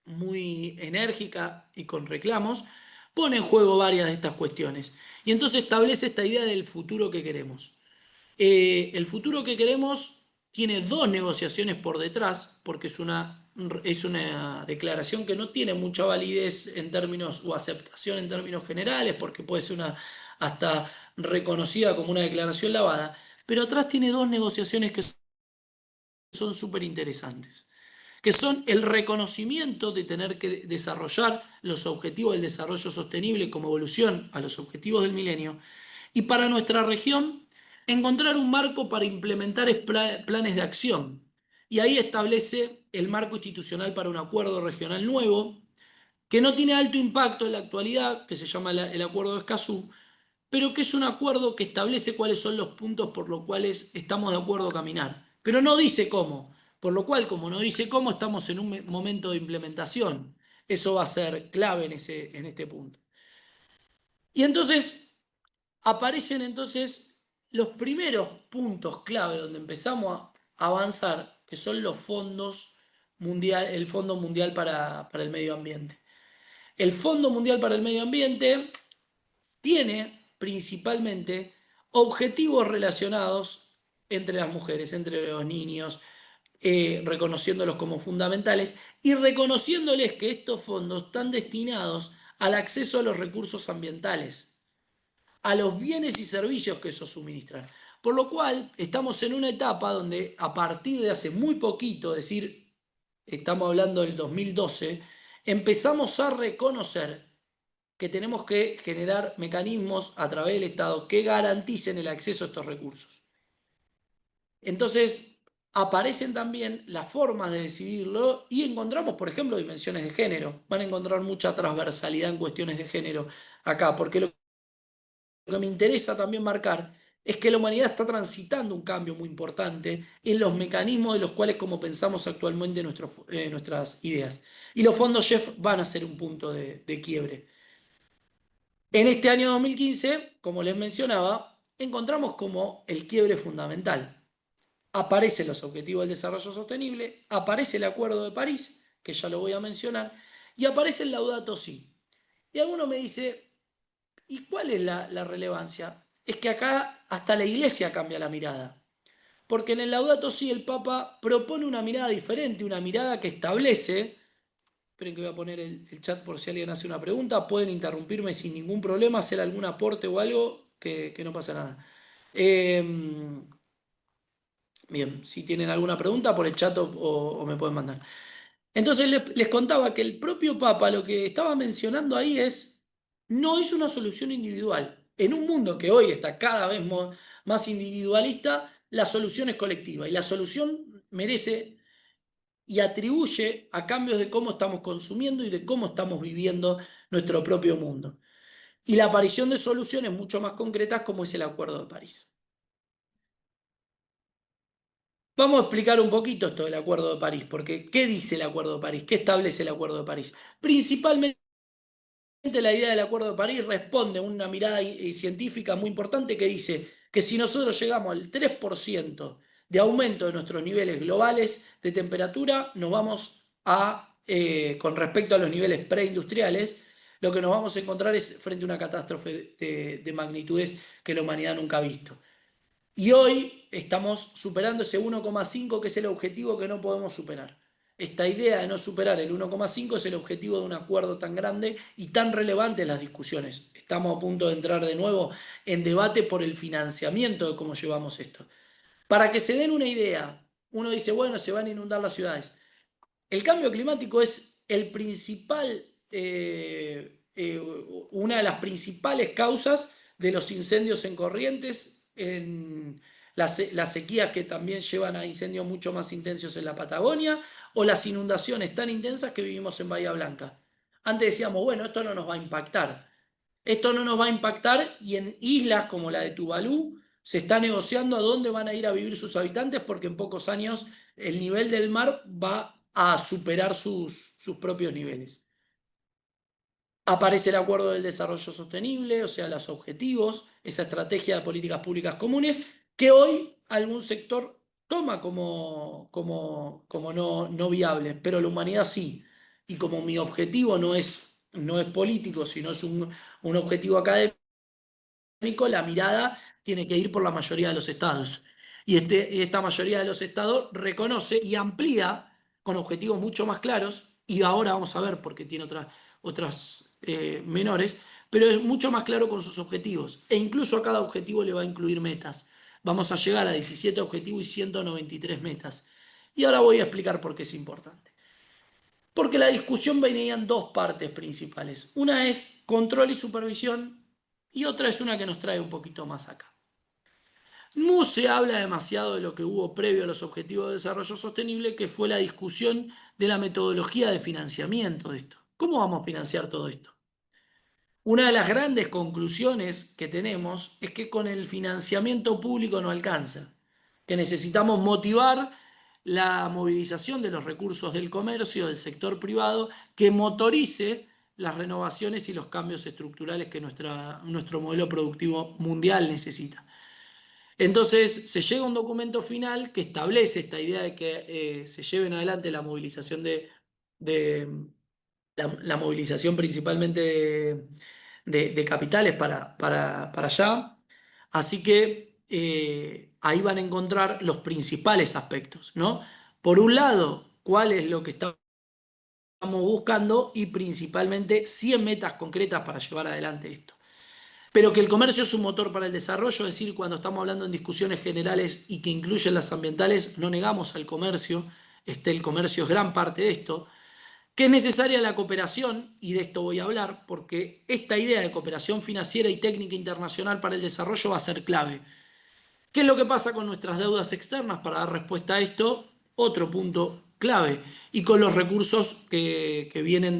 muy enérgica y con reclamos, pone en juego varias de estas cuestiones. Y entonces establece esta idea del futuro que queremos. El futuro que queremos tiene 2 negociaciones por detrás, porque es una es una declaración que no tiene mucha validez en términos o aceptación en términos generales, porque puede ser una hasta reconocida como una declaración lavada, pero atrás tiene dos negociaciones que son súper interesantes, que son el reconocimiento de tener que desarrollar los objetivos del desarrollo sostenible como evolución a los objetivos del milenio, y para nuestra región encontrar un marco para implementar planes de acción. Y ahí establece el marco institucional para un acuerdo regional nuevo, que no tiene alto impacto en la actualidad, que se llama el Acuerdo de Escazú, pero que es un acuerdo que establece cuáles son los puntos por los cuales estamos de acuerdo a caminar. Pero no dice cómo, por lo cual, como no dice cómo, estamos en un momento de implementación. Eso va a ser clave en este punto. Y entonces aparecen los primeros puntos clave donde empezamos a avanzar, que son los fondos mundial, el Fondo Mundial para el Medio Ambiente. El Fondo Mundial para el Medio Ambiente tiene principalmente objetivos relacionados entre las mujeres, entre los niños, reconociéndolos como fundamentales y reconociéndoles que estos fondos están destinados al acceso a los recursos ambientales, a los bienes y servicios que esos suministran. Por lo cual, estamos en una etapa donde a partir de hace muy poquito, es decir, estamos hablando del 2012, empezamos a reconocer que tenemos que generar mecanismos a través del Estado que garanticen el acceso a estos recursos. Entonces, aparecen también las formas de decidirlo y encontramos, por ejemplo, dimensiones de género. Van a encontrar mucha transversalidad en cuestiones de género acá, porque lo que me interesa también marcar es que la humanidad está transitando un cambio muy importante en los mecanismos de los cuales como pensamos actualmente nuestras ideas. Y los fondos JEF van a ser un punto de quiebre. En este año 2015, como les mencionaba, encontramos como el quiebre fundamental. Aparecen los Objetivos del Desarrollo Sostenible, aparece el Acuerdo de París, que ya lo voy a mencionar, y aparece el Laudato Si. Y alguno me dice, ¿y cuál es la relevancia? Es que acá hasta la Iglesia cambia la mirada. Porque en el Laudato Si el Papa propone una mirada diferente, una mirada que establece. Esperen que voy a poner el chat por si alguien hace una pregunta. Pueden interrumpirme sin ningún problema, hacer algún aporte o algo, que no pasa nada. Bien, si tienen alguna pregunta por el chat o me pueden mandar. Entonces les contaba que el propio Papa lo que estaba mencionando ahí no es una solución individual. En un mundo que hoy está cada vez más individualista, la solución es colectiva y la solución merece y atribuye a cambios de cómo estamos consumiendo y de cómo estamos viviendo nuestro propio mundo. Y la aparición de soluciones mucho más concretas como es el Acuerdo de París. Vamos a explicar un poquito esto del Acuerdo de París, porque ¿qué dice el Acuerdo de París? ¿Qué establece el Acuerdo de París? Principalmente la idea del Acuerdo de París responde a una mirada científica muy importante que dice que si nosotros llegamos al 3% de aumento de nuestros niveles globales de temperatura, nos vamos con respecto a los niveles preindustriales, lo que nos vamos a encontrar es frente a una catástrofe de magnitudes que la humanidad nunca ha visto. Y hoy estamos superando ese 1,5 que es el objetivo que no podemos superar. Esta idea de no superar el 1,5 es el objetivo de un acuerdo tan grande y tan relevante en las discusiones. Estamos a punto de entrar de nuevo en debate por el financiamiento de cómo llevamos esto. Para que se den una idea, uno dice, bueno, se van a inundar las ciudades. El cambio climático es una de las principales causas de los incendios en corrientes, en las sequías que también llevan a incendios mucho más intensos en la Patagonia o las inundaciones tan intensas que vivimos en Bahía Blanca. Antes decíamos, bueno, esto no nos va a impactar. Esto no nos va a impactar y en islas como la de Tuvalu se está negociando a dónde van a ir a vivir sus habitantes porque en pocos años el nivel del mar va a superar sus propios niveles. Aparece el Acuerdo del Desarrollo Sostenible, o sea, los objetivos, esa estrategia de políticas públicas comunes, que hoy algún sector toma como no viable, pero la humanidad sí. Y como mi objetivo no es político, sino es un objetivo académico, la mirada tiene que ir por la mayoría de los estados. Y esta mayoría de los estados reconoce y amplía con objetivos mucho más claros, y ahora vamos a ver por qué tiene otras menores, pero es mucho más claro con sus objetivos, e incluso a cada objetivo le va a incluir metas. Vamos a llegar a 17 objetivos y 193 metas. Y ahora voy a explicar por qué es importante. Porque la discusión venía en dos partes principales. Una es control y supervisión y otra es una que nos trae un poquito más acá. No se habla demasiado de lo que hubo previo a los Objetivos de Desarrollo Sostenible, que fue la discusión de la metodología de financiamiento de esto. ¿Cómo vamos a financiar todo esto? Una de las grandes conclusiones que tenemos es que con el financiamiento público no alcanza, que necesitamos motivar la movilización de los recursos del comercio, del sector privado, que motorice las renovaciones y los cambios estructurales que nuestro modelo productivo mundial necesita. Entonces se llega a un documento final que establece esta idea de que se lleven adelante la movilización de la movilización principalmente de capitales para allá. Así que ahí van a encontrar los principales aspectos, ¿no? Por un lado, cuál es lo que estamos buscando y principalmente 100 metas concretas para llevar adelante esto. Pero que el comercio es un motor para el desarrollo, es decir, cuando estamos hablando en discusiones generales y que incluyen las ambientales, no negamos al comercio, el comercio es gran parte de esto, que es necesaria la cooperación, y de esto voy a hablar, porque esta idea de cooperación financiera y técnica internacional para el desarrollo va a ser clave. ¿Qué es lo que pasa con nuestras deudas externas para dar respuesta a esto? Otro punto clave. Y con los recursos que vienen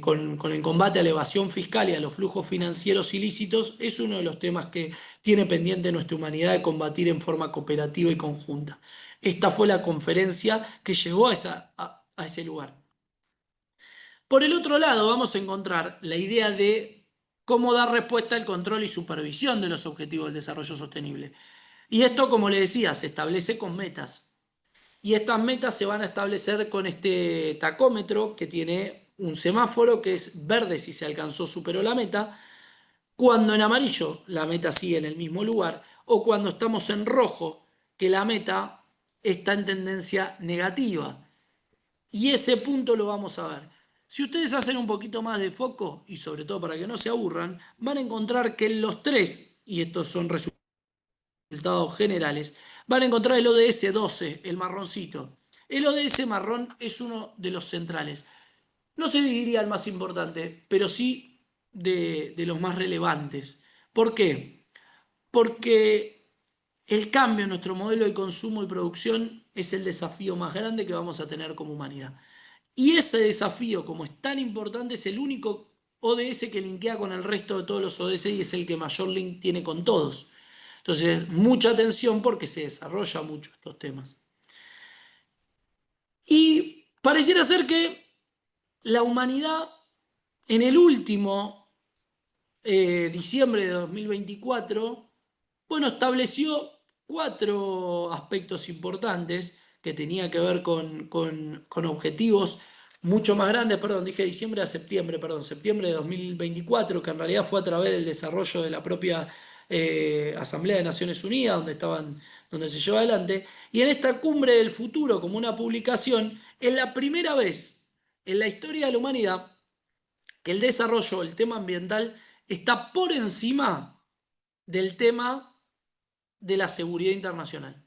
con el combate a la evasión fiscal y a los flujos financieros ilícitos, es uno de los temas que tiene pendiente nuestra humanidad de combatir en forma cooperativa y conjunta. Esta fue la conferencia que llegó a ese lugar. Por el otro lado, vamos a encontrar la idea de cómo dar respuesta al control y supervisión de los objetivos del desarrollo sostenible. Y esto, como le decía, se establece con metas. Y estas metas se van a establecer con este tacómetro que tiene un semáforo que es verde si se alcanzó, superó la meta, cuando en amarillo la meta sigue en el mismo lugar, o cuando estamos en rojo, que la meta está en tendencia negativa. Y ese punto lo vamos a ver. Si ustedes hacen un poquito más de foco, y sobre todo para que no se aburran, van a encontrar que en los tres, y estos son resultados generales, van a encontrar el ODS 12, el marroncito. El ODS marrón es uno de los centrales. No se diría el más importante, pero sí de los más relevantes. ¿Por qué? Porque el cambio en nuestro modelo de consumo y producción es el desafío más grande que vamos a tener como humanidad. Y ese desafío, como es tan importante, es el único ODS que linkea con el resto de todos los ODS y es el que mayor link tiene con todos. Entonces, mucha atención porque se desarrolla mucho estos temas. Y pareciera ser que la humanidad en el último diciembre de 2024, bueno, estableció 4 aspectos importantes que tenía que ver con objetivos mucho más grandes, perdón, dije diciembre a septiembre, perdón, septiembre de 2024, que en realidad fue a través del desarrollo de la propia Asamblea de Naciones Unidas, donde se lleva adelante, y en esta cumbre del futuro, como una publicación, es la primera vez en la historia de la humanidad que el desarrollo, el tema ambiental, está por encima del tema de la seguridad internacional.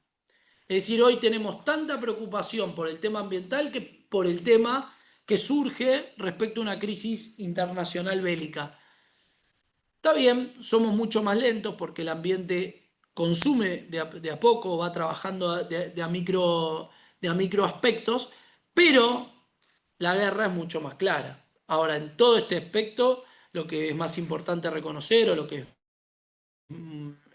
Es decir, hoy tenemos tanta preocupación por el tema ambiental que por el tema que surge respecto a una crisis internacional bélica. Está bien, somos mucho más lentos porque el ambiente consume de a poco, va trabajando de a micro aspectos, pero la guerra es mucho más clara. Ahora, en todo este aspecto, lo que es más importante reconocer o lo que es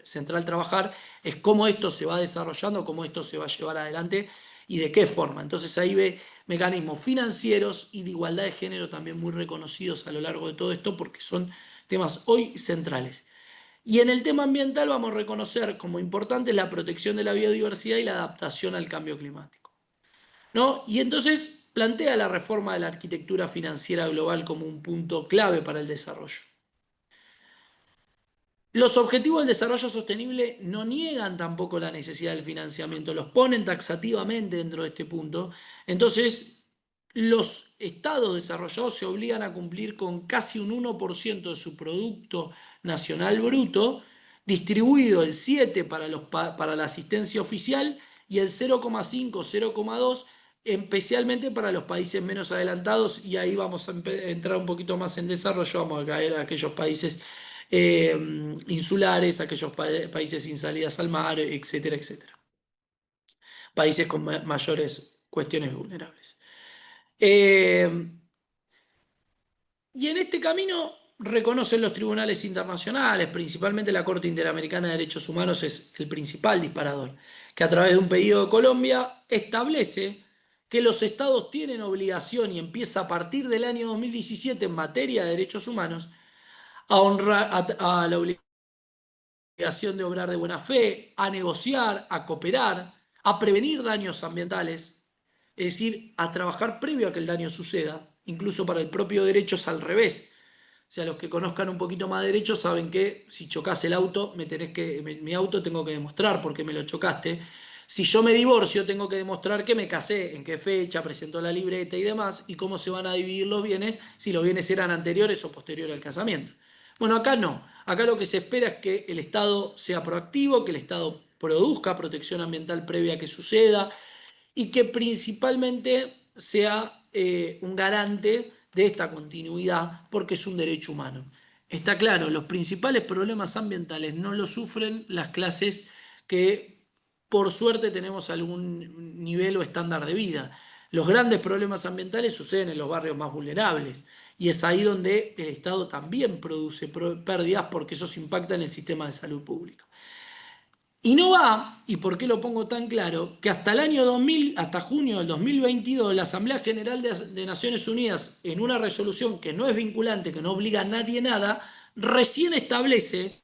central trabajar es cómo esto se va desarrollando, cómo esto se va a llevar adelante y de qué forma. Entonces ahí ve mecanismos financieros y de igualdad de género también muy reconocidos a lo largo de todo esto porque son temas hoy centrales. Y en el tema ambiental vamos a reconocer como importante la protección de la biodiversidad y la adaptación al cambio climático, ¿no? Y entonces plantea la reforma de la arquitectura financiera global como un punto clave para el desarrollo. Los objetivos del desarrollo sostenible no niegan tampoco la necesidad del financiamiento, los ponen taxativamente dentro de este punto. Entonces, los estados desarrollados se obligan a cumplir con casi un 1% de su Producto Nacional Bruto, distribuido el 7% para la asistencia oficial y el 0,5-0,2% especialmente para los países menos adelantados, y ahí vamos a entrar un poquito más en desarrollo, vamos a caer a aquellos países insulares, aquellos países sin salidas al mar, etcétera, etcétera. Países con mayores cuestiones vulnerables. Y en este camino reconocen los tribunales internacionales, principalmente la Corte Interamericana de Derechos Humanos es el principal disparador, que a través de un pedido de Colombia establece que los estados tienen obligación, y empieza a partir del año 2017 en materia de derechos humanos, a honrar a la obligación de obrar de buena fe, a negociar, a cooperar, a prevenir daños ambientales, es decir, a trabajar previo a que el daño suceda. Incluso para el propio derecho es al revés. O sea, los que conozcan un poquito más de derecho saben que si chocas el auto, mi auto tengo que demostrar por qué me lo chocaste. Si yo me divorcio, tengo que demostrar que me casé, en qué fecha, presentó la libreta y demás, y cómo se van a dividir los bienes, si los bienes eran anteriores o posteriores al casamiento. Bueno, acá no. Acá lo que se espera es que el Estado sea proactivo, que el Estado produzca protección ambiental previa a que suceda y que principalmente sea un garante de esta continuidad porque es un derecho humano. Está claro, los principales problemas ambientales no los sufren las clases que por suerte tenemos algún nivel o estándar de vida. Los grandes problemas ambientales suceden en los barrios más vulnerables y es ahí donde el Estado también produce pérdidas porque eso se impacta en el sistema de salud pública. Y no va, y por qué lo pongo tan claro, que hasta el año 2000, hasta junio del 2022, la Asamblea General de Naciones Unidas, en una resolución que no es vinculante, que no obliga a nadie nada, recién establece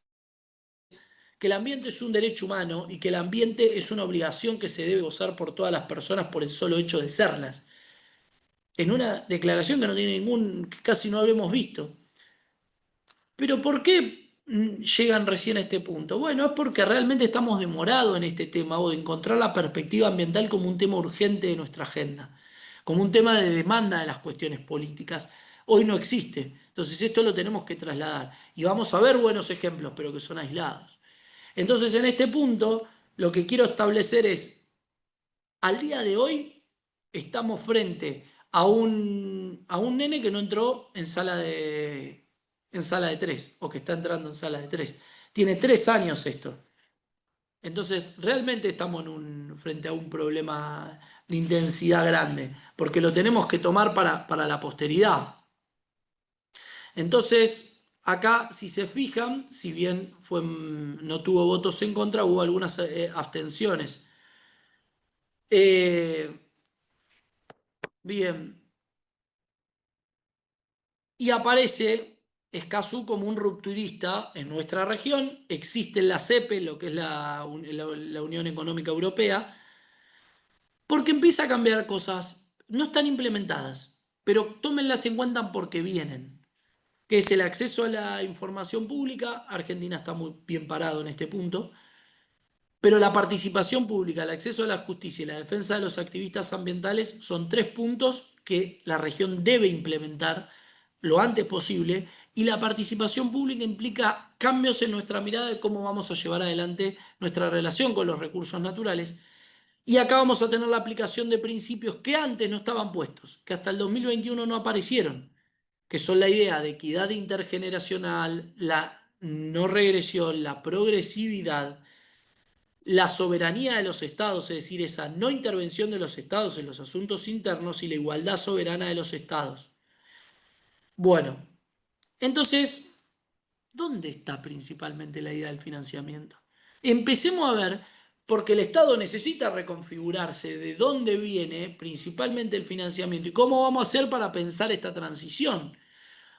que el ambiente es un derecho humano y que el ambiente es una obligación que se debe gozar por todas las personas por el solo hecho de serlas. En una declaración que no tiene que casi no habremos visto. Pero ¿por qué llegan recién a este punto? Bueno, es porque realmente estamos demorados en este tema o de encontrar la perspectiva ambiental como un tema urgente de nuestra agenda, como un tema de demanda de las cuestiones políticas. Hoy no existe. Entonces esto lo tenemos que trasladar y vamos a ver buenos ejemplos, pero que son aislados. Entonces en este punto lo que quiero establecer es, al día de hoy estamos frente a un nene que no entró en sala de 3 o que está entrando en sala de 3. Tiene 3 años esto. Entonces, realmente estamos frente a un problema de intensidad grande, porque lo tenemos que tomar para la posteridad. Entonces, acá, si se fijan, si bien no tuvo votos en contra, hubo algunas abstenciones. Bien. Y aparece Escazú como un rupturista en nuestra región. Existe la CEPE, lo que es la Unión Económica Europea, porque empieza a cambiar cosas. No están implementadas, pero tómenlas en cuenta porque vienen. Que es el acceso a la información pública. Argentina está muy bien parado en este punto. Pero la participación pública, el acceso a la justicia y la defensa de los activistas ambientales son 3 puntos que la región debe implementar lo antes posible, y la participación pública implica cambios en nuestra mirada de cómo vamos a llevar adelante nuestra relación con los recursos naturales, y acá vamos a tener la aplicación de principios que antes no estaban puestos, que hasta el 2021 no aparecieron, que son la idea de equidad intergeneracional, la no regresión, la progresividad, la soberanía de los estados, es decir, esa no intervención de los estados en los asuntos internos, y la igualdad soberana de los estados. Bueno, entonces, ¿dónde está principalmente la idea del financiamiento? Empecemos a ver, porque el Estado necesita reconfigurarse de dónde viene principalmente el financiamiento y cómo vamos a hacer para pensar esta transición.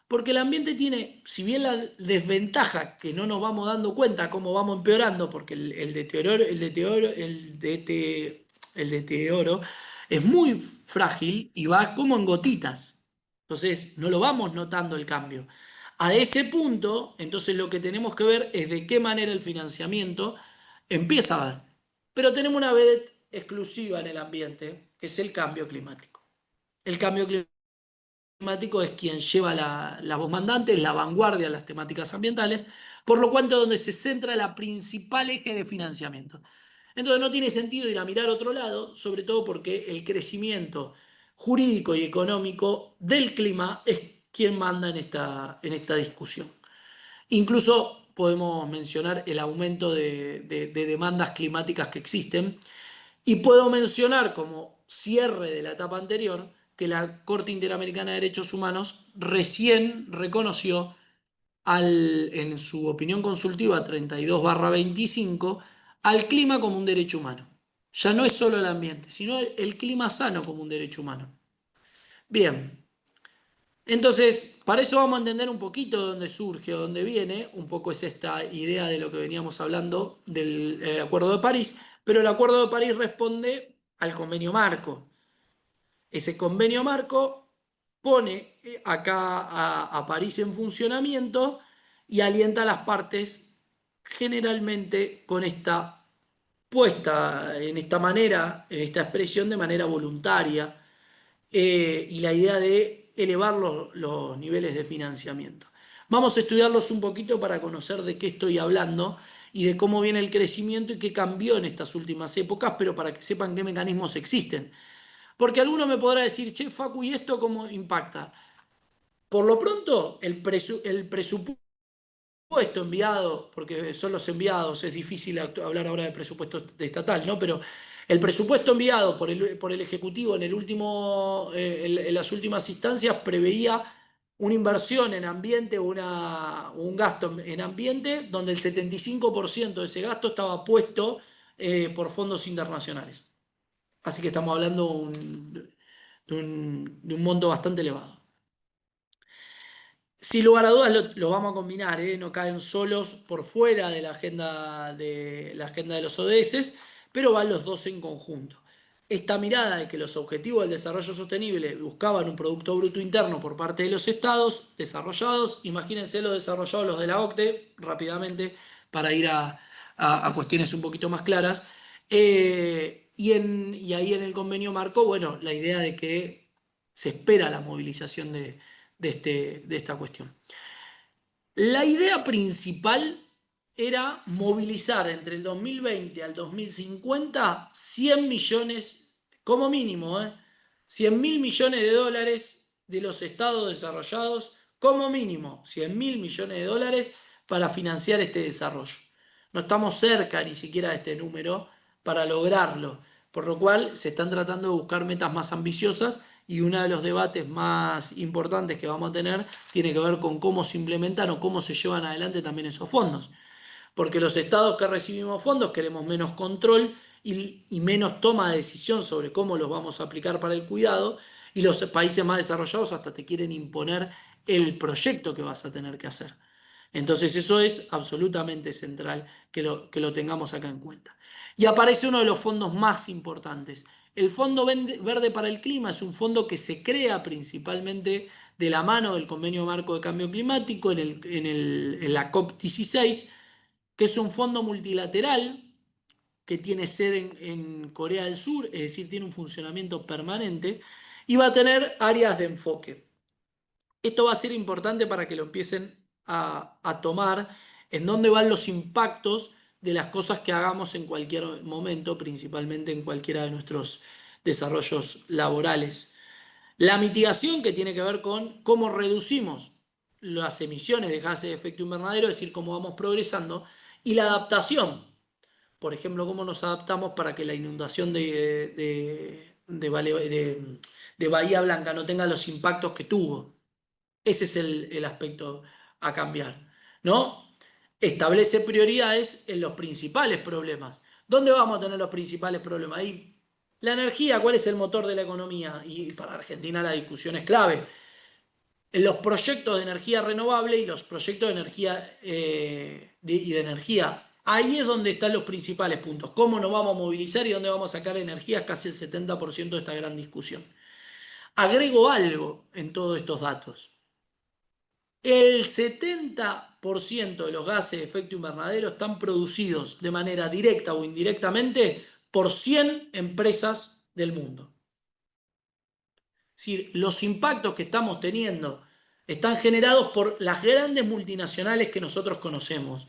Porque el ambiente tiene, si bien la desventaja que no nos vamos dando cuenta cómo vamos empeorando, porque el deterioro es muy frágil y va como en gotitas. Entonces no lo vamos notando el cambio. A ese punto, entonces lo que tenemos que ver es de qué manera el financiamiento empieza a ver. Pero tenemos una vedette exclusiva en el ambiente, que es el cambio climático. El cambio climático es quien lleva la voz mandante, es la vanguardia de las temáticas ambientales, por lo cual donde se centra la principal eje de financiamiento. Entonces no tiene sentido ir a mirar otro lado, sobre todo porque el crecimiento jurídico y económico del clima es quien manda en esta discusión. Incluso podemos mencionar el aumento de demandas climáticas que existen y puedo mencionar como cierre de la etapa anterior que la Corte Interamericana de Derechos Humanos recién reconoció en su opinión consultiva 32/25 al clima como un derecho humano. Ya no es solo el ambiente, sino el clima sano como un derecho humano. Bien, entonces para eso vamos a entender un poquito de dónde surge o dónde viene. Un poco es esta idea de lo que veníamos hablando del Acuerdo de París, pero el Acuerdo de París responde al convenio marco. Ese convenio marco pone acá a París en funcionamiento y alienta a las partes generalmente con esta puesta en esta manera, en esta expresión de manera voluntaria, y la idea de elevar los niveles de financiamiento. Vamos a estudiarlos un poquito para conocer de qué estoy hablando y de cómo viene el crecimiento y qué cambió en estas últimas épocas, pero para que sepan qué mecanismos existen. Porque alguno me podrá decir, che, Facu, ¿y esto cómo impacta? Por lo pronto, el presupuesto enviado, porque son los enviados, es difícil hablar ahora de presupuesto estatal, ¿no? Pero el presupuesto enviado por el Ejecutivo en las últimas instancias preveía una inversión en ambiente, un gasto en ambiente, donde el 75% de ese gasto estaba puesto por fondos internacionales. Así que estamos hablando de un monto bastante elevado. Sin lugar a dudas lo vamos a combinar, ¿eh? No caen solos por fuera de la agenda de los ODS, pero van los dos en conjunto. Esta mirada de que los objetivos del desarrollo sostenible buscaban un Producto Bruto Interno por parte de los estados desarrollados, imagínense los desarrollados, los de la OCDE, rápidamente, para ir a cuestiones un poquito más claras. Y ahí en el convenio marco, bueno, la idea de que se espera la movilización de esta cuestión. La idea principal era movilizar entre el 2020 al 2050 100 millones, como mínimo, 100.000 millones de dólares de los estados desarrollados, como mínimo 100.000 millones de dólares para financiar este desarrollo. No estamos cerca ni siquiera de este número para lograrlo, por lo cual se están tratando de buscar metas más ambiciosas y uno de los debates más importantes que vamos a tener tiene que ver con cómo se implementan o cómo se llevan adelante también esos fondos. Porque los estados que recibimos fondos queremos menos control y menos toma de decisión sobre cómo los vamos a aplicar para el cuidado, y los países más desarrollados hasta te quieren imponer el proyecto que vas a tener que hacer. Entonces eso es absolutamente central que lo tengamos acá en cuenta. Y aparece uno de los fondos más importantes. El Fondo Verde para el Clima es un fondo que se crea principalmente de la mano del Convenio Marco de Cambio Climático en la COP16, que es un fondo multilateral que tiene sede en Corea del Sur, es decir, tiene un funcionamiento permanente y va a tener áreas de enfoque. Esto va a ser importante para que lo empiecen a tomar, en dónde van los impactos de las cosas que hagamos en cualquier momento, principalmente en cualquiera de nuestros desarrollos laborales. La mitigación, que tiene que ver con cómo reducimos las emisiones de gases de efecto invernadero, es decir, cómo vamos progresando, y la adaptación, por ejemplo, cómo nos adaptamos para que la inundación de Bahía Blanca no tenga los impactos que tuvo. Ese es el aspecto a cambiar, ¿no? Establece prioridades en los principales problemas. ¿Dónde vamos a tener los principales problemas? Ahí, la energía, ¿cuál es el motor de la economía? Y para Argentina la discusión es clave. En los proyectos de energía renovable y los proyectos de energía y de energía. Ahí es donde están los principales puntos. ¿Cómo nos vamos a movilizar y dónde vamos a sacar energía? Es casi el 70% de esta gran discusión. Agrego algo en todos estos datos. El 70% de los gases de efecto invernadero están producidos de manera directa o indirectamente por 100 empresas del mundo. Es decir, los impactos que estamos teniendo están generados por las grandes multinacionales que nosotros conocemos.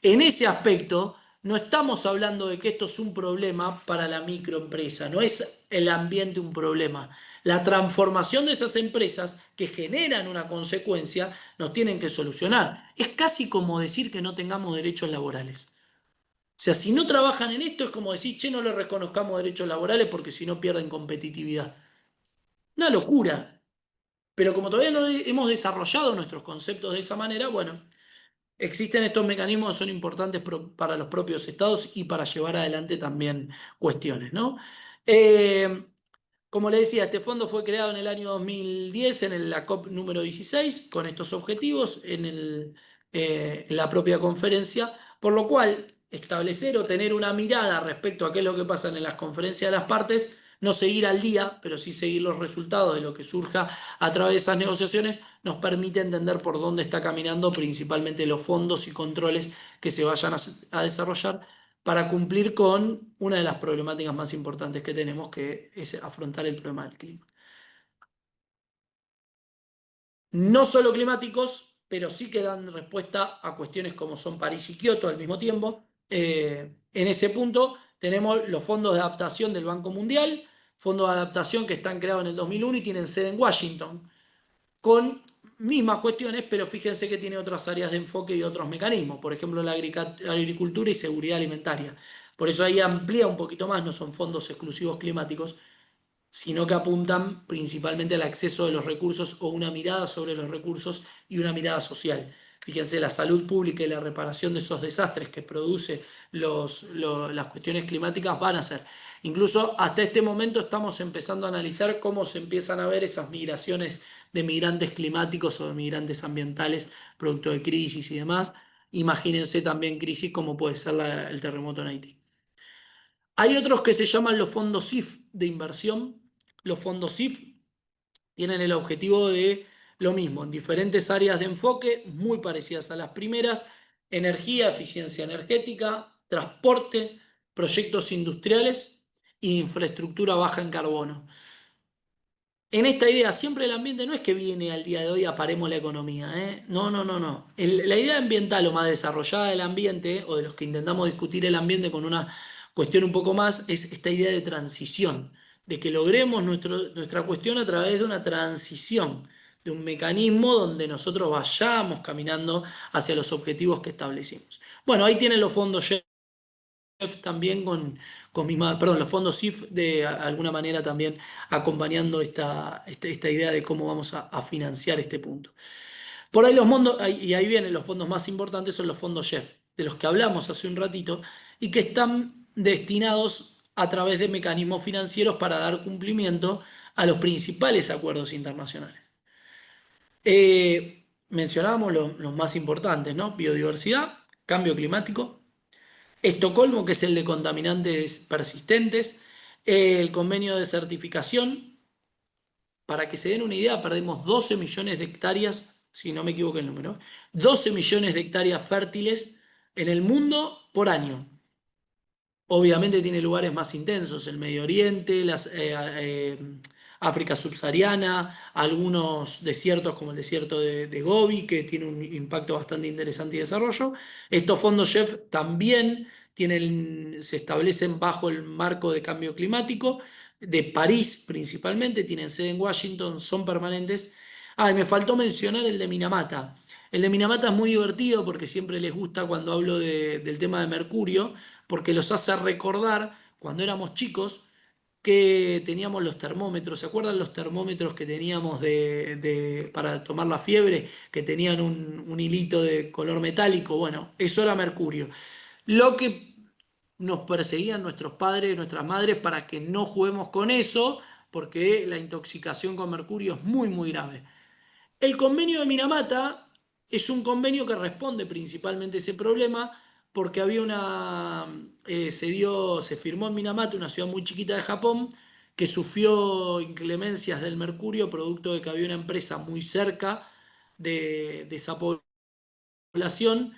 En ese aspecto, no estamos hablando de que esto es un problema para la microempresa, no es el ambiente un problema. La transformación de esas empresas que generan una consecuencia nos tienen que solucionar. Es casi como decir que no tengamos derechos laborales. O sea, si no trabajan en esto es como decir, che, no les reconozcamos derechos laborales porque si no pierden competitividad. Una locura. Pero como todavía no hemos desarrollado nuestros conceptos de esa manera, bueno, existen estos mecanismos que son importantes para los propios estados y para llevar adelante también cuestiones, ¿no? Como le decía, este fondo fue creado en el año 2010 en la COP número 16 con estos objetivos en la propia conferencia, por lo cual establecer o tener una mirada respecto a qué es lo que pasa en las conferencias de las partes, no seguir al día, pero sí seguir los resultados de lo que surja a través de esas negociaciones, nos permite entender por dónde está caminando principalmente los fondos y controles que se vayan a desarrollar para cumplir con una de las problemáticas más importantes que tenemos, que es afrontar el problema del clima. No solo climáticos, pero sí que dan respuesta a cuestiones como son París y Kioto al mismo tiempo. En ese punto tenemos los fondos de adaptación del Banco Mundial, fondos de adaptación que están creados en el 2001 y tienen sede en Washington, con mismas cuestiones, pero fíjense que tiene otras áreas de enfoque y otros mecanismos, por ejemplo la agricultura y seguridad alimentaria. Por eso ahí amplía un poquito más, no son fondos exclusivos climáticos, sino que apuntan principalmente al acceso de los recursos o una mirada sobre los recursos y una mirada social. Fíjense, la salud pública y la reparación de esos desastres que produce las cuestiones climáticas van a ser. Incluso hasta este momento estamos empezando a analizar cómo se empiezan a ver esas migraciones de migrantes climáticos o de migrantes ambientales producto de crisis y demás. Imagínense también crisis como puede ser el terremoto en Haití. Hay otros que se llaman los fondos SIF de inversión. Los fondos SIF tienen el objetivo de lo mismo, en diferentes áreas de enfoque, muy parecidas a las primeras: energía, eficiencia energética, transporte, proyectos industriales e infraestructura baja en carbono. En esta idea, siempre el ambiente no es que viene al día de hoy a paremos la economía, ¿eh? No, no, no, no. La idea ambiental o más desarrollada del ambiente, o de los que intentamos discutir el ambiente con una cuestión un poco más, es esta idea de transición, de que logremos nuestra cuestión a través de una transición, de un mecanismo donde nosotros vayamos caminando hacia los objetivos que establecimos. Bueno, ahí tienen los fondos también perdón, los fondos SIF de alguna manera también acompañando esta idea de cómo vamos a financiar este punto. Por ahí los fondos, y ahí vienen los fondos más importantes, son los fondos JEF, de los que hablamos hace un ratito, y que están destinados a través de mecanismos financieros para dar cumplimiento a los principales acuerdos internacionales. Mencionábamos los más importantes, ¿no? Biodiversidad, cambio climático, Estocolmo, que es el de contaminantes persistentes, el convenio de certificación. Para que se den una idea, perdemos 12 millones de hectáreas, si no me equivoco el número, 12 millones de hectáreas fértiles en el mundo por año. Obviamente tiene lugares más intensos, el Medio Oriente, África subsahariana, algunos desiertos como el desierto de Gobi, que tiene un impacto bastante interesante y desarrollo. Estos fondos JEF también se establecen bajo el marco de cambio climático, de París principalmente, tienen sede en Washington, son permanentes. Ah, y me faltó mencionar el de Minamata. El de Minamata es muy divertido porque siempre les gusta cuando hablo del tema de mercurio, porque los hace recordar cuando éramos chicos que teníamos los termómetros. ¿Se acuerdan los termómetros que teníamos para tomar la fiebre? Que tenían un hilito de color metálico. Bueno, eso era mercurio. Lo que nos perseguían nuestros padres y nuestras madres para que no juguemos con eso, porque la intoxicación con mercurio es muy, muy grave. El convenio de Minamata es un convenio que responde principalmente a ese problema porque se firmó en Minamata, una ciudad muy chiquita de Japón, que sufrió inclemencias del mercurio producto de que había una empresa muy cerca de esa población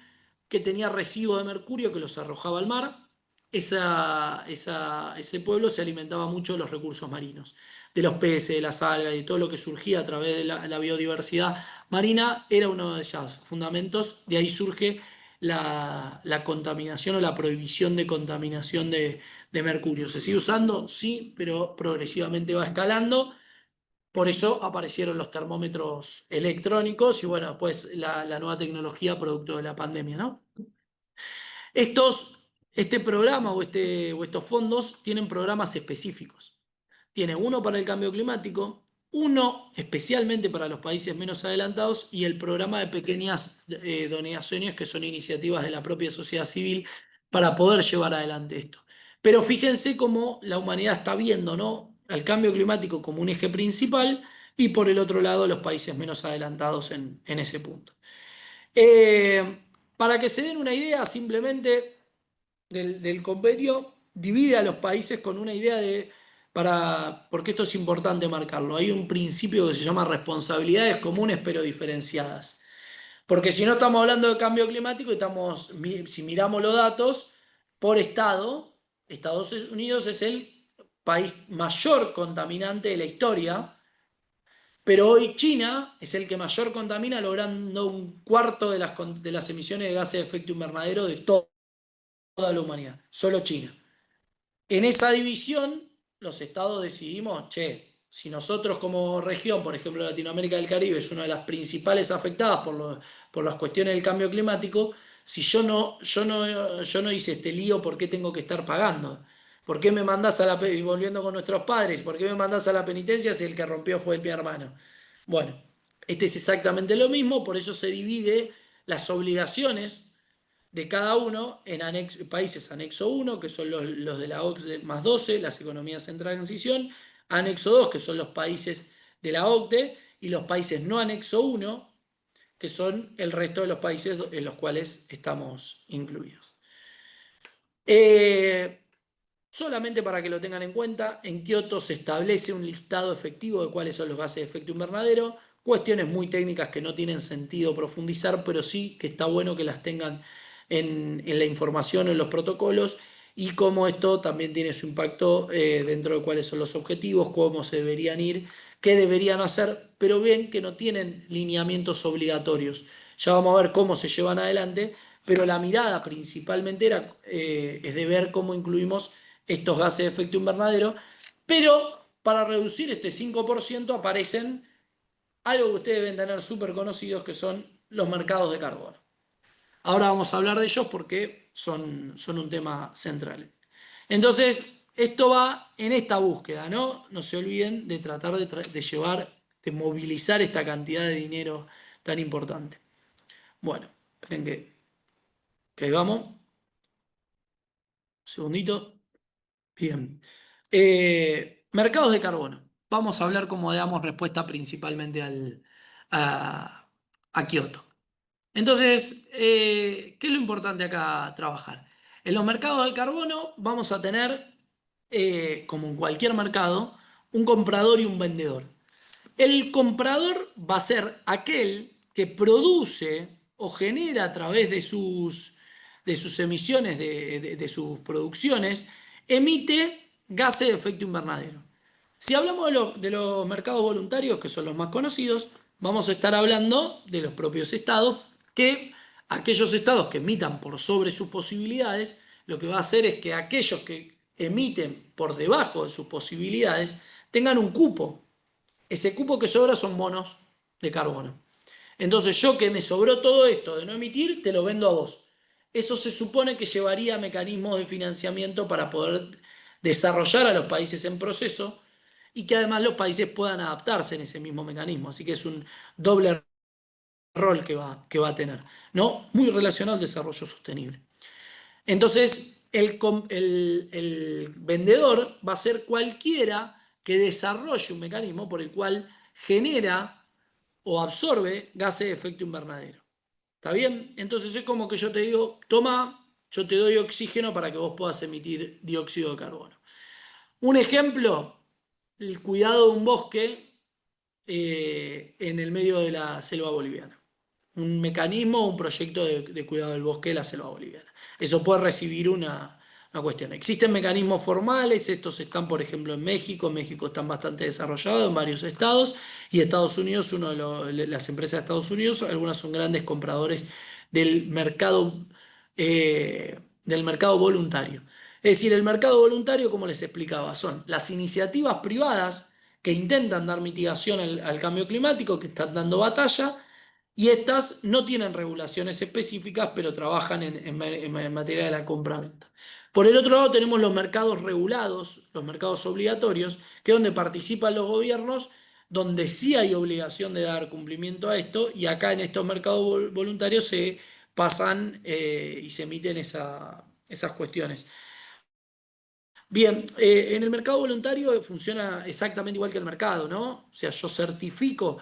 que tenía residuos de mercurio que los arrojaba al mar. Ese pueblo se alimentaba mucho de los recursos marinos, de los peces, de las algas y de todo lo que surgía a través de la biodiversidad marina, era uno de esos fundamentos. De ahí surge la contaminación o la prohibición de contaminación de mercurio. ¿Se sigue usando? Sí, pero progresivamente va escalando. Por eso aparecieron los termómetros electrónicos y bueno, pues la nueva tecnología producto de la pandemia, ¿no? Este programa o estos fondos tienen programas específicos. Tiene uno para el cambio climático, uno especialmente para los países menos adelantados y el programa de pequeñas donaciones, que son iniciativas de la propia sociedad civil para poder llevar adelante esto. Pero fíjense cómo la humanidad está viendo, ¿no?, al cambio climático como un eje principal y por el otro lado los países menos adelantados en ese punto. Para que se den una idea simplemente del convenio, divide a los países con una idea porque esto es importante marcarlo. Hay un principio que se llama responsabilidades comunes pero diferenciadas. Porque si no estamos hablando de cambio climático, si miramos los datos por estado, Estados Unidos es el país mayor contaminante de la historia, pero hoy China es el que mayor contamina, logrando un cuarto de las emisiones de gases de efecto invernadero de toda la humanidad, solo China. En esa división, los estados decidimos, si nosotros como región, por ejemplo Latinoamérica del Caribe, es una de las principales afectadas por las cuestiones del cambio climático, si yo no hice este lío, ¿por qué tengo que estar pagando? ¿Por qué me mandás y volviendo con nuestros padres, por qué me mandás a la penitencia si el que rompió fue mi hermano? Bueno, este es exactamente lo mismo, por eso se divide las obligaciones de cada uno en países anexo 1, que son los de la OCDE más 12, las economías en transición, anexo 2, que son los países de la OCDE, y los países no anexo 1, que son el resto de los países en los cuales estamos incluidos. Solamente para que lo tengan en cuenta, en Kioto se establece un listado efectivo de cuáles son los gases de efecto invernadero, cuestiones muy técnicas que no tienen sentido profundizar, pero sí que está bueno que las tengan en la información, en los protocolos, y cómo esto también tiene su impacto dentro de cuáles son los objetivos, cómo se deberían ir, qué deberían hacer, pero bien que no tienen lineamientos obligatorios. Ya vamos a ver cómo se llevan adelante, pero la mirada principalmente es de ver cómo incluimos estos gases de efecto invernadero, pero para reducir este 5% aparecen algo que ustedes deben tener súper conocidos, que son los mercados de carbono. Ahora vamos a hablar de ellos porque son un tema central. Entonces, esto va en esta búsqueda, ¿no? No se olviden de tratar de movilizar esta cantidad de dinero tan importante. Bueno, esperen que ahí vamos. Un segundito. Bien. Mercados de carbono. Vamos a hablar cómo damos respuesta principalmente a Kioto. Entonces, ¿qué es lo importante acá trabajar? En los mercados de carbono vamos a tener, como en cualquier mercado, un comprador y un vendedor. El comprador va a ser aquel que produce o genera a través de sus emisiones, de sus producciones, emite gases de efecto invernadero. Si hablamos de los mercados voluntarios, que son los más conocidos, vamos a estar hablando de los propios estados, que aquellos estados que emitan por sobre sus posibilidades, lo que va a hacer es que aquellos que emiten por debajo de sus posibilidades tengan un cupo. Ese cupo que sobra son bonos de carbono. Entonces yo, que me sobró todo esto de no emitir, te lo vendo a vos. Eso se supone que llevaría a mecanismos de financiamiento para poder desarrollar a los países en proceso y que además los países puedan adaptarse en ese mismo mecanismo. Así que es un doble rol que va a tener, ¿no? Muy relacionado al desarrollo sostenible. Entonces, el vendedor va a ser cualquiera que desarrolle un mecanismo por el cual genera o absorbe gases de efecto invernadero. ¿Está bien? Entonces es como que yo te digo, toma, yo te doy oxígeno para que vos puedas emitir dióxido de carbono. Un ejemplo, el cuidado de un bosque en el medio de la selva boliviana. Un mecanismo, un proyecto de cuidado del bosque de la selva boliviana. Eso puede recibir una cuestión. Existen mecanismos formales, estos están, por ejemplo, en México. En México están bastante desarrollados en varios estados, y Estados Unidos, las empresas de Estados Unidos, algunas son grandes compradores del mercado voluntario. Es decir, el mercado voluntario, como les explicaba, son las iniciativas privadas que intentan dar mitigación al cambio climático, que están dando batalla, y estas no tienen regulaciones específicas, pero trabajan en materia de la compra-venta. Por el otro lado tenemos los mercados regulados, los mercados obligatorios, que es donde participan los gobiernos, donde sí hay obligación de dar cumplimiento a esto, y acá en estos mercados voluntarios se pasan y se emiten esas cuestiones. Bien, en el mercado voluntario funciona exactamente igual que el mercado, ¿no? O sea, yo certifico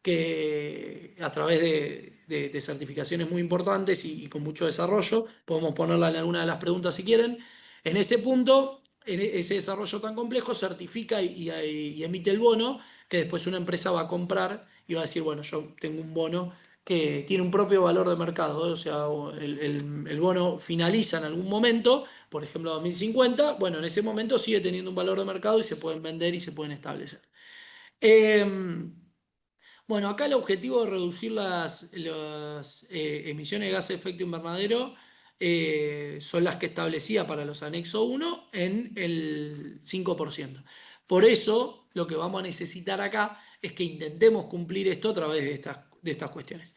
que a través de certificaciones muy importantes y con mucho desarrollo, podemos ponerla en alguna de las preguntas si quieren, en ese punto, en ese desarrollo tan complejo, certifica y emite el bono, que después una empresa va a comprar y va a decir, bueno, yo tengo un bono que tiene un propio valor de mercado, ¿eh? O sea, el bono finaliza en algún momento, por ejemplo 2050, bueno, en ese momento sigue teniendo un valor de mercado y se pueden vender y se pueden establecer. Bueno, acá el objetivo de reducir las emisiones de gases de efecto invernadero son las que establecía para los anexos 1 en el 5%. Por eso, lo que vamos a necesitar acá es que intentemos cumplir esto a través de estas cuestiones.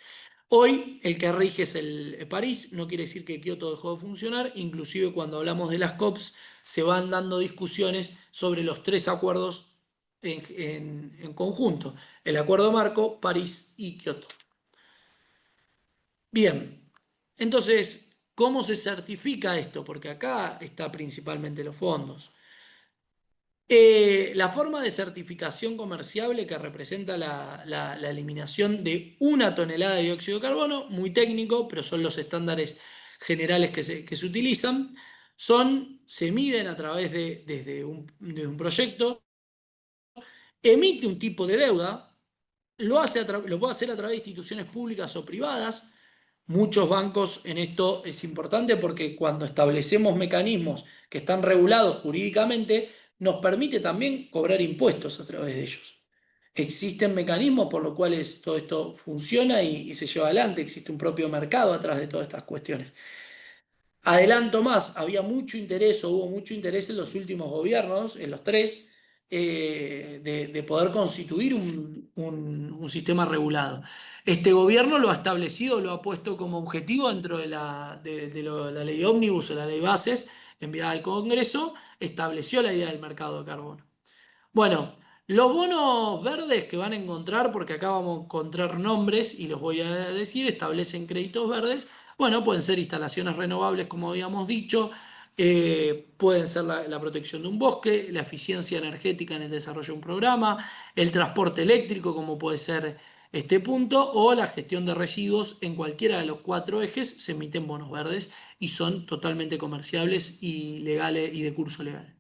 Hoy el que rige es el París, no quiere decir que Kioto dejó de funcionar, inclusive cuando hablamos de las COPs se van dando discusiones sobre los 3 acuerdos en conjunto: el Acuerdo Marco, París y Kioto. Bien, entonces, ¿cómo se certifica esto? Porque acá está principalmente los fondos. La forma de certificación comerciable, que representa la eliminación de 1 tonelada de dióxido de carbono, muy técnico, pero son los estándares generales que se utilizan, se miden a través desde un proyecto, emite un tipo de deuda, lo puede hacer a través de instituciones públicas o privadas. Muchos bancos, en esto es importante porque cuando establecemos mecanismos que están regulados jurídicamente, nos permite también cobrar impuestos a través de ellos. Existen mecanismos por los cuales todo esto funciona y se lleva adelante. Existe un propio mercado atrás de todas estas cuestiones. Adelanto más, había mucho interés, o hubo mucho interés en los últimos gobiernos, en los 3, de poder constituir un sistema regulado. Este gobierno lo ha establecido, lo ha puesto como objetivo dentro de la ley ómnibus o la ley bases enviada al Congreso, estableció la idea del mercado de carbono. Bueno, los bonos verdes que van a encontrar, porque acá vamos a encontrar nombres y los voy a decir, establecen créditos verdes. Bueno, pueden ser instalaciones renovables, como habíamos dicho, pueden ser la protección de un bosque, la eficiencia energética en el desarrollo de un programa, el transporte eléctrico, como puede ser este punto, o la gestión de residuos. En cualquiera de los 4 ejes se emiten bonos verdes y son totalmente comerciables y legales y de curso legal.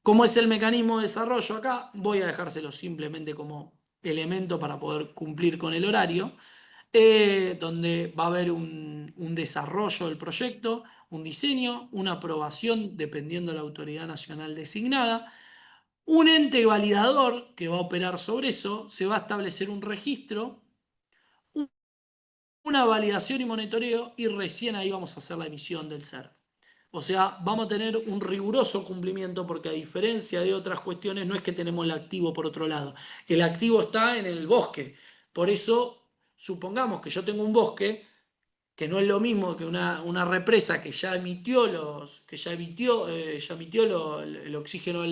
¿Cómo es el mecanismo de desarrollo acá? Voy a dejárselo simplemente como elemento para poder cumplir con el horario, donde va a haber un desarrollo del proyecto, un diseño, una aprobación dependiendo de la autoridad nacional designada, un ente validador que va a operar sobre eso, se va a establecer un registro, una validación y monitoreo, y recién ahí vamos a hacer la emisión del CER. O sea, vamos a tener un riguroso cumplimiento, porque a diferencia de otras cuestiones, no es que tenemos el activo por otro lado. El activo está en el bosque. Por eso, supongamos que yo tengo un bosque, que no es lo mismo que una represa que ya emitió el oxígeno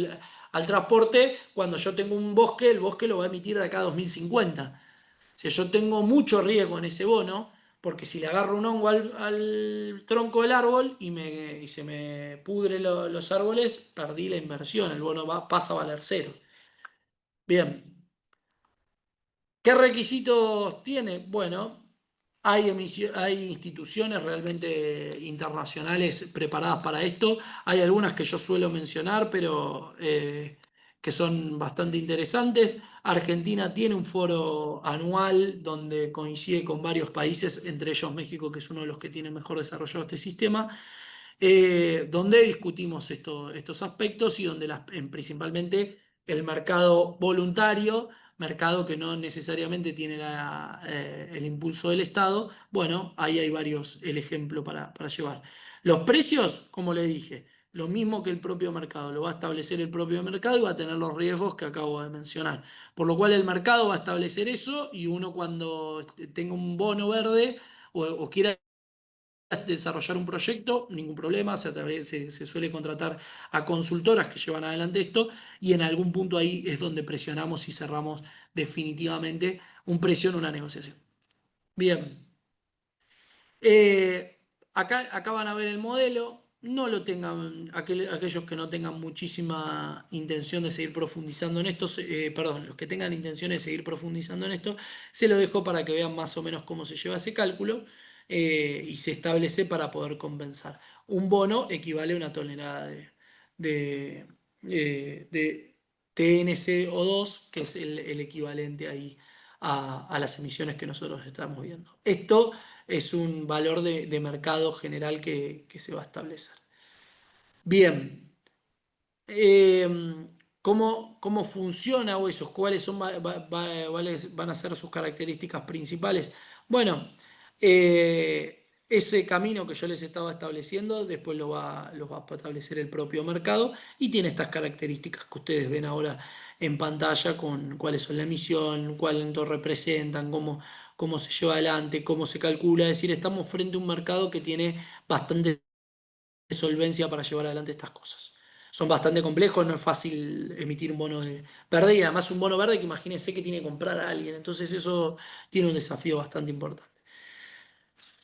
al transporte. Cuando yo tengo un bosque, el bosque lo va a emitir de acá a 2050. O sea, yo tengo mucho riesgo en ese bono, porque si le agarro un hongo al tronco del árbol y se me pudre los árboles, perdí la inversión, el bono pasa a valer 0. Bien, ¿qué requisitos tiene? Bueno, hay instituciones realmente internacionales preparadas para esto. Hay algunas que yo suelo mencionar, pero que son bastante interesantes. Argentina tiene un foro anual donde coincide con varios países, entre ellos México, que es uno de los que tiene mejor desarrollado este sistema, donde discutimos estos aspectos y donde principalmente el mercado voluntario, mercado que no necesariamente tiene el impulso del Estado, bueno, ahí hay el ejemplo para llevar. Los precios, como le dije, lo mismo que el propio mercado, lo va a establecer el propio mercado y va a tener los riesgos que acabo de mencionar. Por lo cual el mercado va a establecer eso y uno cuando tenga un bono verde o quiera desarrollar un proyecto, ningún problema, se suele contratar a consultoras que llevan adelante esto y en algún punto ahí es donde presionamos y cerramos definitivamente un precio en una negociación. Bien. Acá van a ver el modelo. No lo tengan, aquellos que no tengan muchísima intención de seguir profundizando en esto, perdón, los que tengan intención de seguir profundizando en esto, se lo dejo para que vean más o menos cómo se lleva ese cálculo y se establece para poder compensar. Un bono equivale a una tonelada de, de TNCO2, que es el equivalente ahí a las emisiones que nosotros estamos viendo. Esto es un valor de mercado general que se va a establecer. Bien, eh, ¿cómo funciona o eso? ¿Cuáles van a ser sus características principales? Bueno, ese camino que yo les estaba estableciendo, después lo va a establecer el propio mercado y tiene estas características que ustedes ven ahora en pantalla con cuáles son la emisión, cuánto representan, cómo se lleva adelante, cómo se calcula. Es decir, estamos frente a un mercado que tiene bastante solvencia para llevar adelante estas cosas. Son bastante complejos, no es fácil emitir un bono verde y además un bono verde que imagínense que tiene que comprar a alguien. Entonces eso tiene un desafío bastante importante.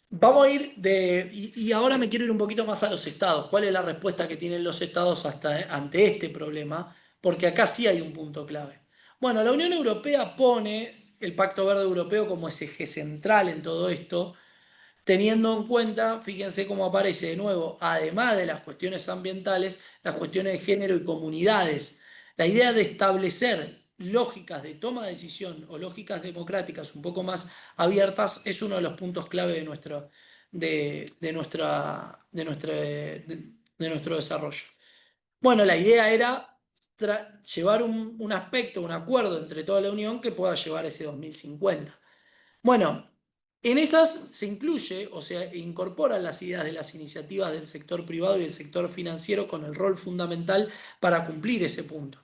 Vamos a ir y ahora me quiero ir un poquito más a los estados. ¿Cuál es la respuesta que tienen los estados ante este problema? Porque acá sí hay un punto clave. Bueno, la Unión Europea pone el Pacto Verde Europeo como ese eje central en todo esto, teniendo en cuenta, fíjense cómo aparece de nuevo, además de las cuestiones ambientales, las cuestiones de género y comunidades. La idea de establecer lógicas de toma de decisión o lógicas democráticas un poco más abiertas es uno de los puntos clave de nuestro desarrollo. Bueno, la idea era llevar un aspecto, un acuerdo entre toda la Unión que pueda llevar ese 2050. Bueno, en esas se incluye o se incorporan las ideas de las iniciativas del sector privado y del sector financiero con el rol fundamental para cumplir ese punto.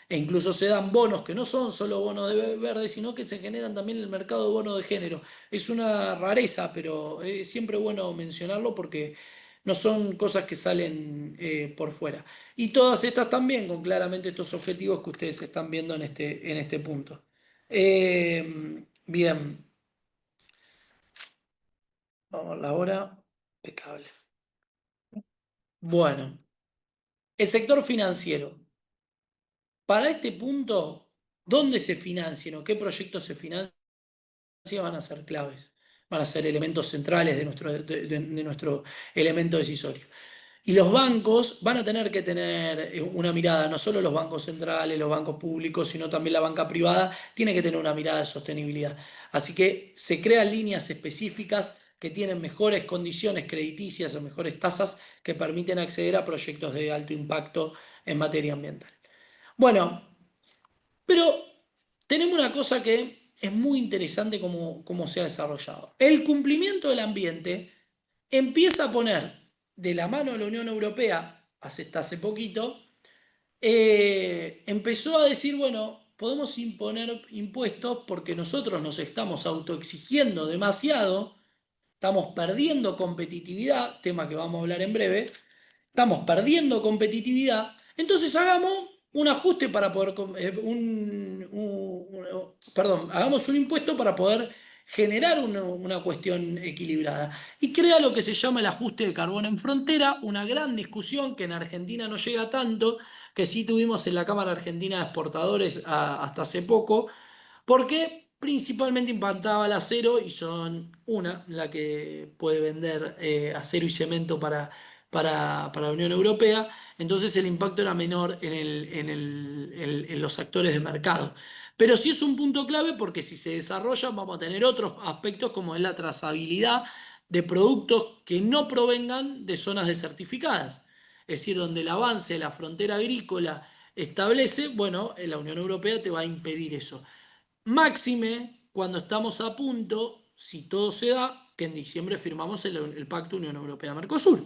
E incluso se dan bonos que no son solo bonos de verde, sino que se generan también en el mercado de bonos de género. Es una rareza, pero es siempre bueno mencionarlo porque no son cosas que salen por fuera. Y todas estas también con claramente estos objetivos que ustedes están viendo en este punto. Bien. Vamos a la hora. Impecable. Bueno, el sector financiero. Para este punto, ¿dónde se financian o qué proyectos se financian van a ser claves? Van a ser elementos centrales de nuestro elemento decisorio. Y los bancos van a tener que tener una mirada, no solo los bancos centrales, los bancos públicos, sino también la banca privada, tiene que tener una mirada de sostenibilidad. Así que se crean líneas específicas que tienen mejores condiciones crediticias o mejores tasas que permiten acceder a proyectos de alto impacto en materia ambiental. Bueno, pero tenemos una cosa que es muy interesante cómo se ha desarrollado. El cumplimiento del ambiente empieza a poner de la mano de la Unión Europea, hasta hace poquito, empezó a decir, bueno, podemos imponer impuestos porque nosotros nos estamos autoexigiendo demasiado, estamos perdiendo competitividad, tema que vamos a hablar en breve, estamos perdiendo competitividad, entonces hagamos un ajuste para poder, perdón, hagamos un impuesto para poder generar una cuestión equilibrada. Y crea lo que se llama el ajuste de carbón en frontera, una gran discusión que en Argentina no llega tanto, que sí tuvimos en la Cámara Argentina de Exportadores hasta hace poco, porque principalmente impactaba el acero y son la que puede vender acero y cemento para la Unión Europea, entonces el impacto era menor en los actores de mercado. Pero sí es un punto clave porque si se desarrolla vamos a tener otros aspectos como es la trazabilidad de productos que no provengan de zonas desertificadas. Es decir, donde el avance de la frontera agrícola establece, bueno, la Unión Europea te va a impedir eso. Máxime cuando estamos a punto, si todo se da, que en diciembre firmamos el Pacto Unión Europea-Mercosur.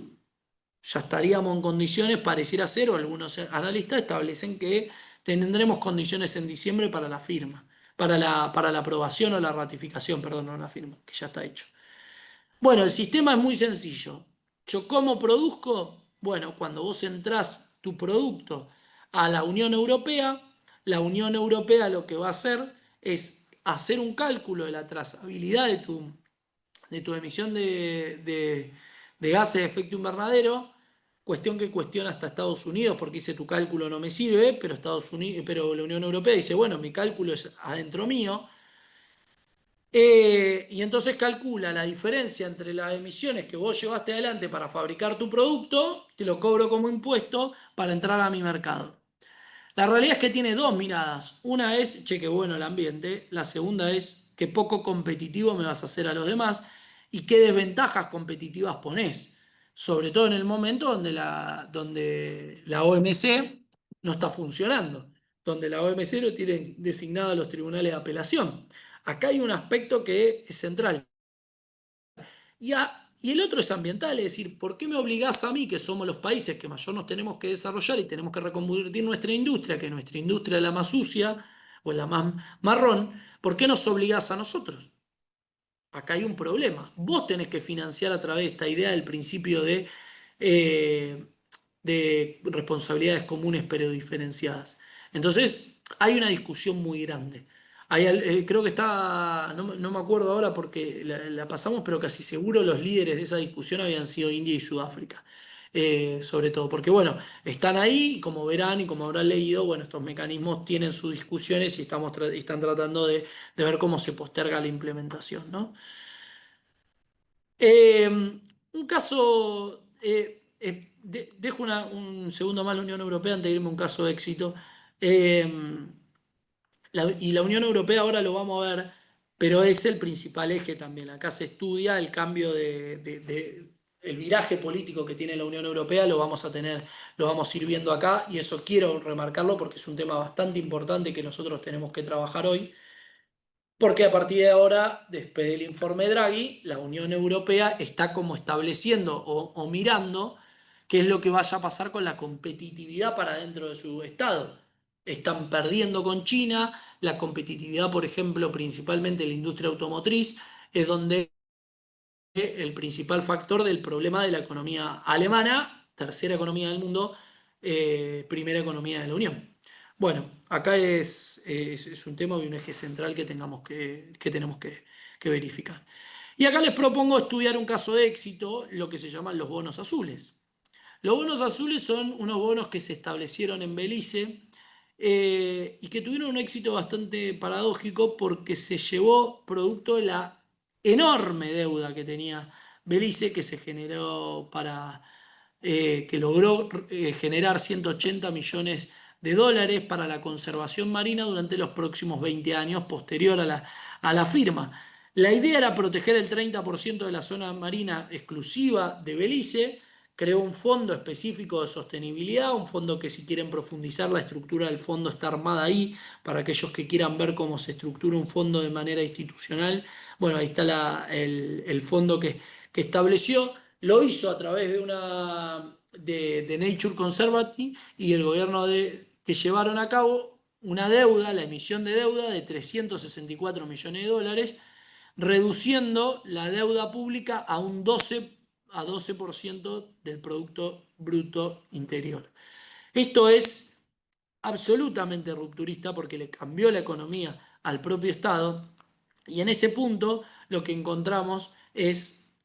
Ya estaríamos en condiciones, pareciera ser, o algunos analistas establecen que tendremos condiciones en diciembre para la firma, para la aprobación o la ratificación, perdón, no la firma, que ya está hecho. Bueno, el sistema es muy sencillo. ¿Yo cómo produzco? Bueno, cuando vos entrás tu producto a la Unión Europea lo que va a hacer es hacer un cálculo de la trazabilidad de tu emisión de gases de efecto invernadero, cuestión que cuestiona hasta Estados Unidos porque dice tu cálculo no me sirve, pero pero la Unión Europea dice, bueno, mi cálculo es adentro mío. Y entonces calcula la diferencia entre las emisiones que vos llevaste adelante para fabricar tu producto, te lo cobro como impuesto para entrar a mi mercado. La realidad es que tiene dos miradas. Una es, che, qué bueno el ambiente. La segunda es, qué poco competitivo me vas a hacer a los demás y qué desventajas competitivas ponés. Sobre todo en el momento donde la OMC no está funcionando, donde la OMC no tiene designado a los tribunales de apelación. Acá hay un aspecto que es central. Y el otro es ambiental, es decir, ¿por qué me obligás a mí, que somos los países que mayor nos tenemos que desarrollar y tenemos que reconvertir nuestra industria, que nuestra industria es la más sucia o la más marrón, ¿por qué nos obligás a nosotros? Acá hay un problema. Vos tenés que financiar a través de esta idea del principio eh, de responsabilidades comunes pero diferenciadas. Entonces, hay una discusión muy grande. Creo que está, no me acuerdo ahora porque la pasamos, pero casi seguro los líderes de esa discusión habían sido India y Sudáfrica. Sobre todo, porque bueno, están ahí, y como verán y como habrán leído, bueno, estos mecanismos tienen sus discusiones y están tratando de ver cómo se posterga la implementación, ¿no? Eh, un caso, dejo un segundo más la Unión Europea antes de irme a un caso de éxito. Eh, y la Unión Europea ahora lo vamos a ver, pero es el principal eje también. Acá se estudia el cambio el viraje político que tiene la Unión Europea, lo vamos a tener, lo vamos a ir viendo acá, y eso quiero remarcarlo porque es un tema bastante importante que nosotros tenemos que trabajar hoy. Porque a partir de ahora, después del informe Draghi, la Unión Europea está como estableciendo o mirando qué es lo que vaya a pasar con la competitividad para dentro de su Estado. Están perdiendo con China, la competitividad, por ejemplo, principalmente en la industria automotriz, es donde el principal factor del problema de la economía alemana, tercera economía del mundo, primera economía de la Unión. Bueno, acá es un tema y un eje central que tenemos que verificar. Y acá les propongo estudiar un caso de éxito, lo que se llaman los bonos azules. Los bonos azules son unos bonos que se establecieron en Belice y que tuvieron un éxito bastante paradójico porque se llevó producto de la enorme deuda que tenía Belice, que se generó que logró generar 180 millones de dólares para la conservación marina durante los próximos 20 años posterior a la firma. La idea era proteger el 30% de la zona marina exclusiva de Belice. Creó un fondo específico de sostenibilidad, un fondo que si quieren profundizar la estructura del fondo está armada ahí, para aquellos que quieran ver cómo se estructura un fondo de manera institucional. Bueno, ahí está el fondo que estableció, lo hizo a través de Nature Conservancy y el gobierno que llevaron a cabo una deuda, la emisión de deuda de 364 millones de dólares, reduciendo la deuda pública a 12% del Producto Bruto Interior. Esto es absolutamente rupturista porque le cambió la economía al propio Estado, y en ese punto lo que encontramos es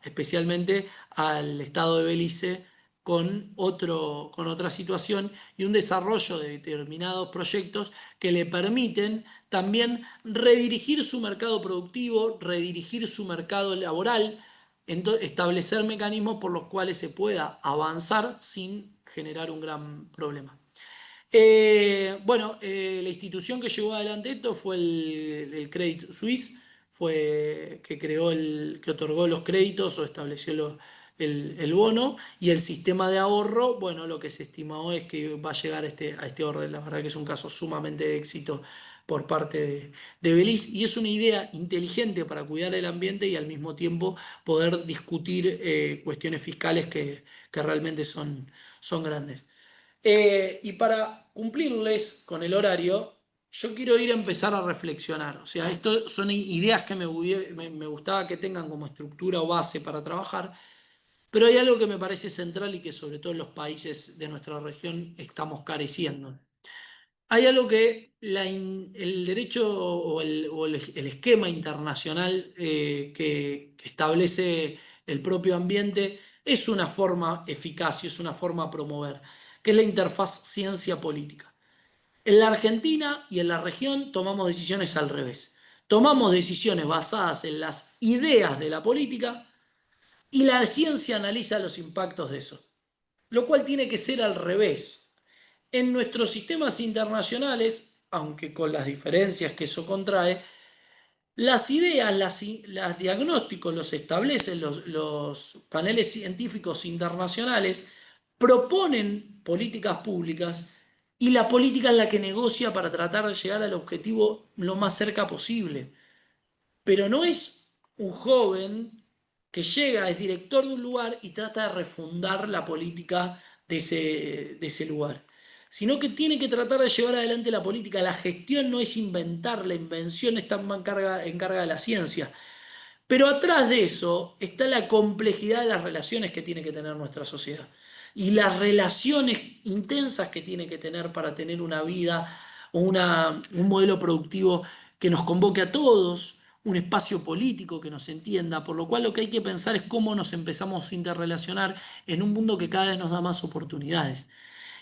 especialmente al Estado de Belice con otra situación y un desarrollo de determinados proyectos que le permiten también redirigir su mercado productivo, redirigir su mercado laboral, establecer mecanismos por los cuales se pueda avanzar sin generar un gran problema. La institución que llevó adelante esto fue el Credit Suisse, fue que creó que otorgó los créditos o estableció el bono, y el sistema de ahorro. Bueno, lo que se estimó es que va a llegar a este orden. La verdad que es un caso sumamente de éxito por parte de Belice, y es una idea inteligente para cuidar el ambiente y al mismo tiempo poder discutir cuestiones fiscales que realmente son grandes. Y para cumplirles con el horario, yo quiero ir a empezar a reflexionar. O sea, esto son ideas que me gustaba que tengan como estructura o base para trabajar, pero hay algo que me parece central y que sobre todo en los países de nuestra región estamos careciendo. Hay algo que el derecho o el esquema internacional que establece el propio ambiente es una forma eficaz y es una forma a promover, que es la interfaz ciencia-política. En la Argentina y en la región tomamos decisiones al revés. Tomamos decisiones basadas en las ideas de la política y la ciencia analiza los impactos de eso, lo cual tiene que ser al revés. En nuestros sistemas internacionales, aunque con las diferencias que eso contrae, las ideas, las diagnósticos los establecen los paneles científicos internacionales, proponen políticas públicas, y la política es la que negocia para tratar de llegar al objetivo lo más cerca posible. Pero no es un joven que llega, es director de un lugar y trata de refundar la política de ese lugar, sino que tiene que tratar de llevar adelante la política. La gestión no es inventar, la invención está en carga de la ciencia. Pero atrás de eso está la complejidad de las relaciones que tiene que tener nuestra sociedad y las relaciones intensas que tiene que tener para tener una vida o un modelo productivo que nos convoque a todos, un espacio político que nos entienda, por lo cual lo que hay que pensar es cómo nos empezamos a interrelacionar en un mundo que cada vez nos da más oportunidades.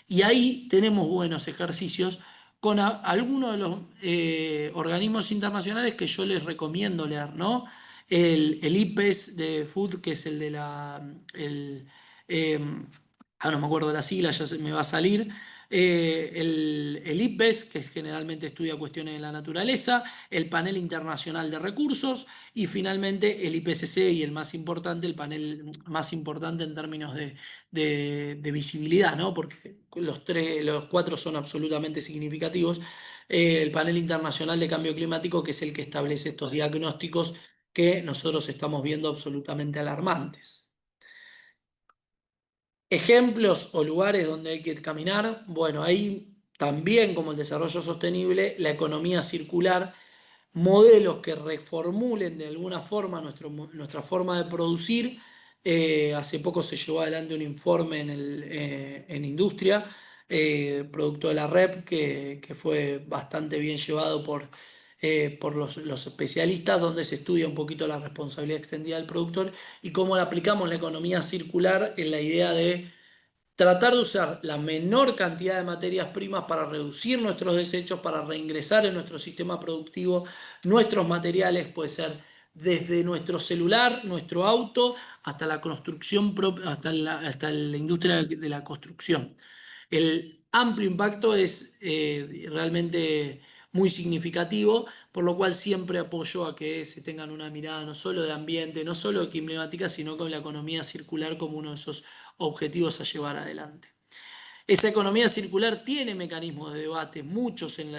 Y ahí tenemos buenos ejercicios con algunos de los organismos internacionales que yo les recomiendo leer, ¿no? El IPES de Food, que es el de eh, no me acuerdo de la sigla, ya se me va a salir. El IPES, que generalmente estudia cuestiones de la naturaleza, el Panel Internacional de Recursos, y finalmente el IPCC, y el más importante, el panel más importante en términos de visibilidad, ¿no? Porque los cuatro son absolutamente significativos. El Panel Internacional de Cambio Climático, que es el que establece estos diagnósticos que nosotros estamos viendo absolutamente alarmantes. Ejemplos o lugares donde hay que caminar, bueno, ahí también, como el desarrollo sostenible, la economía circular, modelos que reformulen de alguna forma nuestra forma de producir. Hace poco se llevó adelante un informe en industria, producto de la REP, que fue bastante bien llevado por los especialistas, donde se estudia un poquito la responsabilidad extendida del productor y cómo aplicamos la economía circular en la idea de tratar de usar la menor cantidad de materias primas para reducir nuestros desechos, para reingresar en nuestro sistema productivo nuestros materiales. Puede ser desde nuestro celular, nuestro auto, hasta la construcción, hasta la industria de la construcción. El amplio impacto es realmente muy significativo, por lo cual siempre apoyo a que se tengan una mirada no solo de ambiente, no solo de climática, sino con la economía circular como uno de esos objetivos a llevar adelante. Esa economía circular tiene mecanismos de debate, muchos en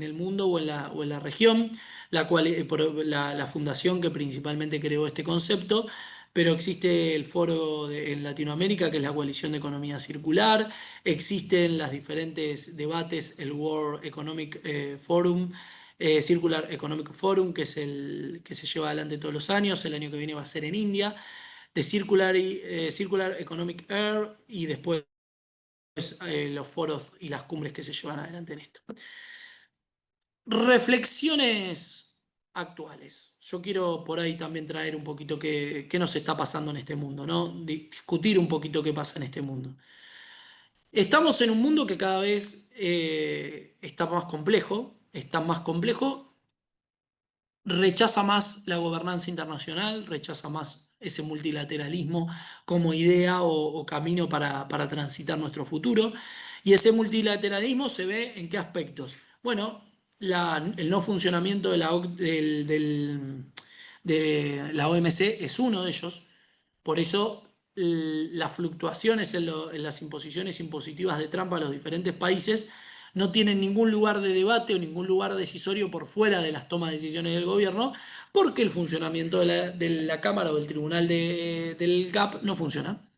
el mundo o en la región, la fundación que principalmente creó este concepto, pero existe el foro en Latinoamérica, que es la Coalición de Economía Circular, existen los diferentes debates, el World Economic Forum, Circular Economic Forum, que es el que se lleva adelante todos los años. El año que viene va a ser en India, de Circular Economic Air, y después los foros y las cumbres que se llevan adelante en esto. Reflexiones actuales. Yo quiero por ahí también traer un poquito qué nos está pasando en este mundo, ¿no? Discutir un poquito qué pasa en este mundo. Estamos en un mundo que cada vez está más complejo rechaza más la gobernanza internacional, rechaza más ese multilateralismo como idea o camino para transitar nuestro futuro. Y ese multilateralismo se ve en qué aspectos. Bueno, el no funcionamiento de de la OMC es uno de ellos. Por eso las fluctuaciones en las imposiciones impositivas de Trump a los diferentes países no tienen ningún lugar de debate o ningún lugar decisorio por fuera de las tomas de decisiones del gobierno, porque el funcionamiento de la Cámara o del Tribunal del GAP no funciona.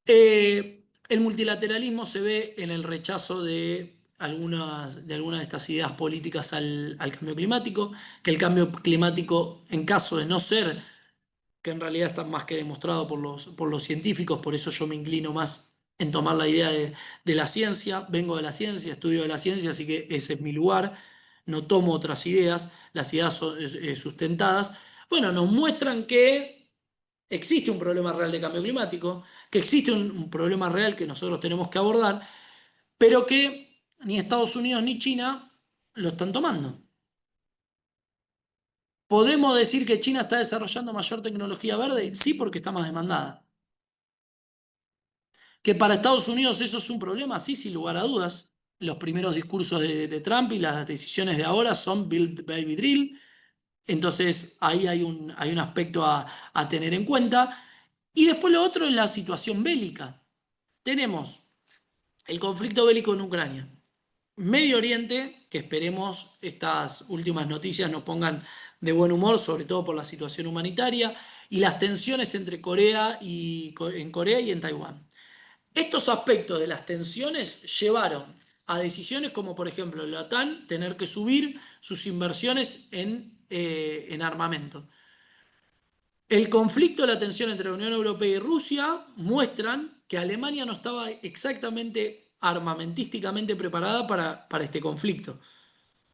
El multilateralismo se ve en el rechazo de algunas de estas ideas políticas al cambio climático, que el cambio climático, en caso de no ser, que en realidad está más que demostrado por los científicos, por eso yo me inclino más en tomar la idea de la ciencia, vengo de la ciencia, estudio de la ciencia, así que ese es mi lugar, no tomo otras ideas, las ideas sustentadas, bueno, nos muestran que existe un problema real de cambio climático, que existe un problema real que nosotros tenemos que abordar, pero que ni Estados Unidos ni China lo están tomando. ¿Podemos decir que China está desarrollando mayor tecnología verde? Sí, porque está más demandada. ¿Que para Estados Unidos eso es un problema? Sí, sin lugar a dudas. Los primeros discursos de Trump y las decisiones de ahora son Build Baby Drill. Entonces ahí hay un aspecto a tener en cuenta. Y después lo otro es la situación bélica. Tenemos el conflicto bélico en Ucrania. Medio Oriente, que esperemos estas últimas noticias nos pongan de buen humor, sobre todo por la situación humanitaria, y las tensiones entre en Corea y en Taiwán. Estos aspectos de las tensiones llevaron a decisiones como, por ejemplo, la OTAN tener que subir sus inversiones en armamento. El conflicto, la tensión entre la Unión Europea y Rusia muestran que Alemania no estaba exactamente armamentísticamente preparada para este conflicto,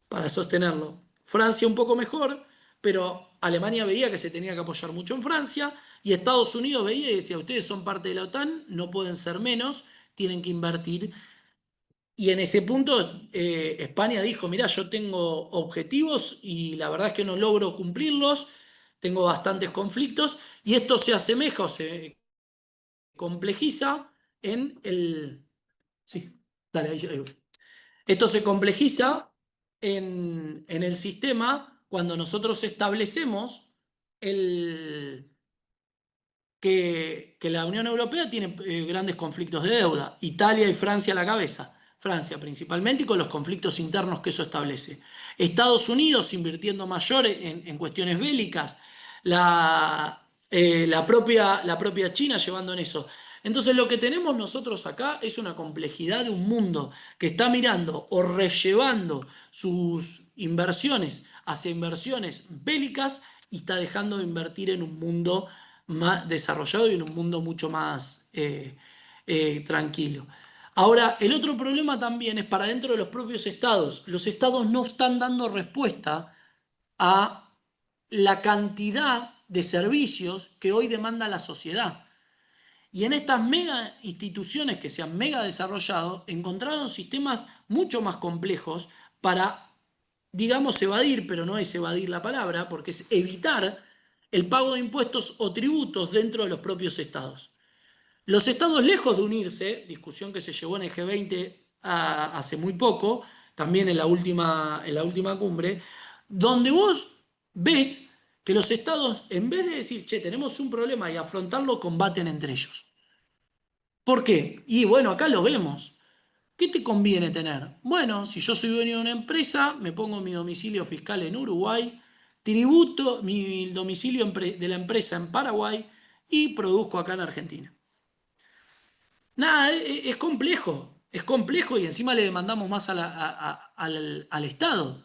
para sostenerlo. Francia un poco mejor, pero Alemania veía que se tenía que apoyar mucho en Francia y Estados Unidos veía y decía, ustedes son parte de la OTAN, no pueden ser menos, tienen que invertir. Y en ese punto España dijo, mira, yo tengo objetivos y la verdad es que no logro cumplirlos, tengo bastantes conflictos y esto se asemeja o se complejiza en el... Sí, dale, ahí voy. Esto se complejiza en el sistema cuando nosotros establecemos el, que la Unión Europea tiene grandes conflictos de deuda, Italia y Francia a la cabeza, Francia principalmente y con los conflictos internos que eso establece. Estados Unidos invirtiendo mayor en cuestiones bélicas, la propia China llevando en eso. Entonces lo que tenemos nosotros acá es una complejidad de un mundo que está mirando o rellevando sus inversiones hacia inversiones bélicas y está dejando de invertir en un mundo más desarrollado y en un mundo mucho más tranquilo. Ahora, el otro problema también es para dentro de los propios estados. Los estados no están dando respuesta a la cantidad de servicios que hoy demanda la sociedad. Y en estas mega instituciones que se han mega desarrollado, encontraron sistemas mucho más complejos para, digamos, evadir, pero no es evadir la palabra, porque es evitar el pago de impuestos o tributos dentro de los propios estados. Los estados, lejos de unirse, discusión que se llevó en el G20 hace muy poco, también en la última cumbre, donde vos ves que los estados, en vez de decir, che, tenemos un problema y afrontarlo, combaten entre ellos. ¿Por qué? Y bueno, acá lo vemos. ¿Qué te conviene tener? Bueno, si yo soy dueño de una empresa, me pongo mi domicilio fiscal en Uruguay, tributo mi domicilio de la empresa en Paraguay y produzco acá en Argentina. Nada, es complejo y encima le demandamos más al Estado.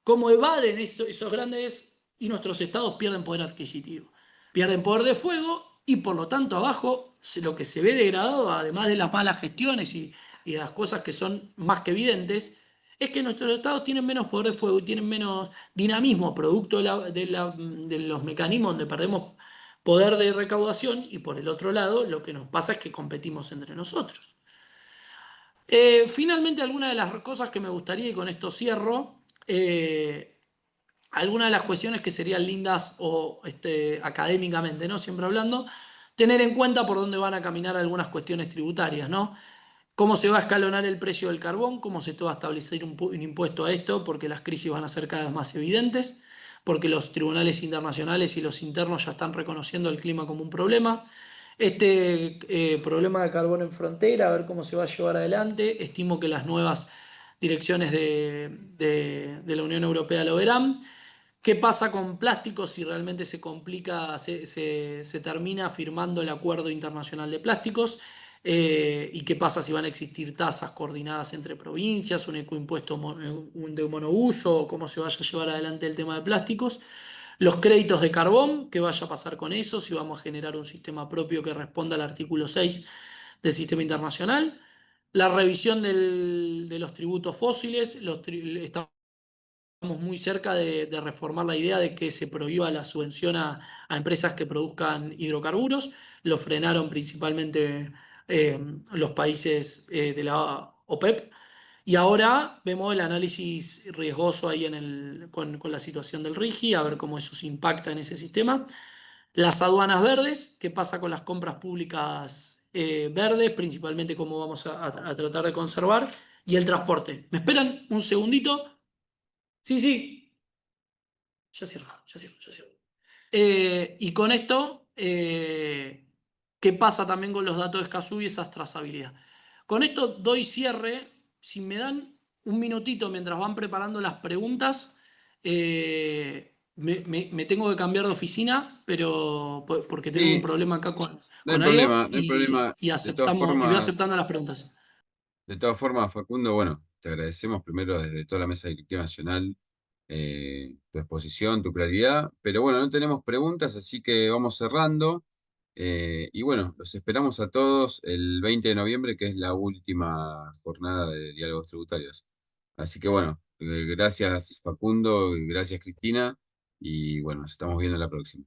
¿Cómo evaden esos grandes y nuestros estados pierden poder adquisitivo? Pierden poder de fuego y por lo tanto abajo lo que se ve degradado, además de las malas gestiones y de las cosas que son más que evidentes, es que nuestros estados tienen menos poder de fuego y tienen menos dinamismo, producto de los mecanismos donde perdemos poder de recaudación y por el otro lado lo que nos pasa es que competimos entre nosotros. Finalmente, algunas de las cosas que me gustaría, y con esto cierro, algunas de las cuestiones que serían lindas o académicamente, ¿no? Siempre hablando, tener en cuenta por dónde van a caminar algunas cuestiones tributarias, ¿no? ¿Cómo se va a escalonar el precio del carbón? ¿Cómo se va a establecer un impuesto a esto? Porque las crisis van a ser cada vez más evidentes, porque los tribunales internacionales y los internos ya están reconociendo el clima como un problema. Problema de carbón en frontera, a ver cómo se va a llevar adelante. Estimo que las nuevas direcciones de la Unión Europea lo verán. ¿Qué pasa con plásticos si realmente se complica, se termina firmando el Acuerdo Internacional de Plásticos? ¿Y qué pasa si van a existir tasas coordinadas entre provincias, un ecoimpuesto de monouso, o cómo se vaya a llevar adelante el tema de plásticos? Los créditos de carbón, ¿qué vaya a pasar con eso? Si vamos a generar un sistema propio que responda al artículo 6 del sistema internacional. La revisión de los tributos fósiles, estamos muy cerca de reformar la idea de que se prohíba la subvención a empresas que produzcan hidrocarburos. Lo frenaron principalmente los países de la OPEP. Y ahora vemos el análisis riesgoso ahí con la situación del RIGI, a ver cómo eso se impacta en ese sistema. Las aduanas verdes, qué pasa con las compras públicas verdes, principalmente cómo vamos a tratar de conservar. Y el transporte. ¿Me esperan un segundito? Sí, sí, ya cierro, ya cierro, ya cierro. Y con esto, ¿qué pasa también con los datos de Escazú y esa trazabilidad? Con esto doy cierre. Si me dan un minutito mientras van preparando las preguntas, me tengo que cambiar de oficina, pero porque tenemos un Sí, problema acá no hay con algo problema, no hay problema. y aceptamos, y voy aceptando las preguntas. De todas formas, Facundo, bueno, te agradecemos primero desde toda la Mesa Directiva Nacional tu exposición, tu claridad, pero bueno, no tenemos preguntas, así que vamos cerrando. Y bueno, los esperamos a todos el 20 de noviembre, que es la última jornada de diálogos tributarios. Así que bueno, gracias Facundo, y gracias Cristina, y bueno, nos estamos viendo la próxima.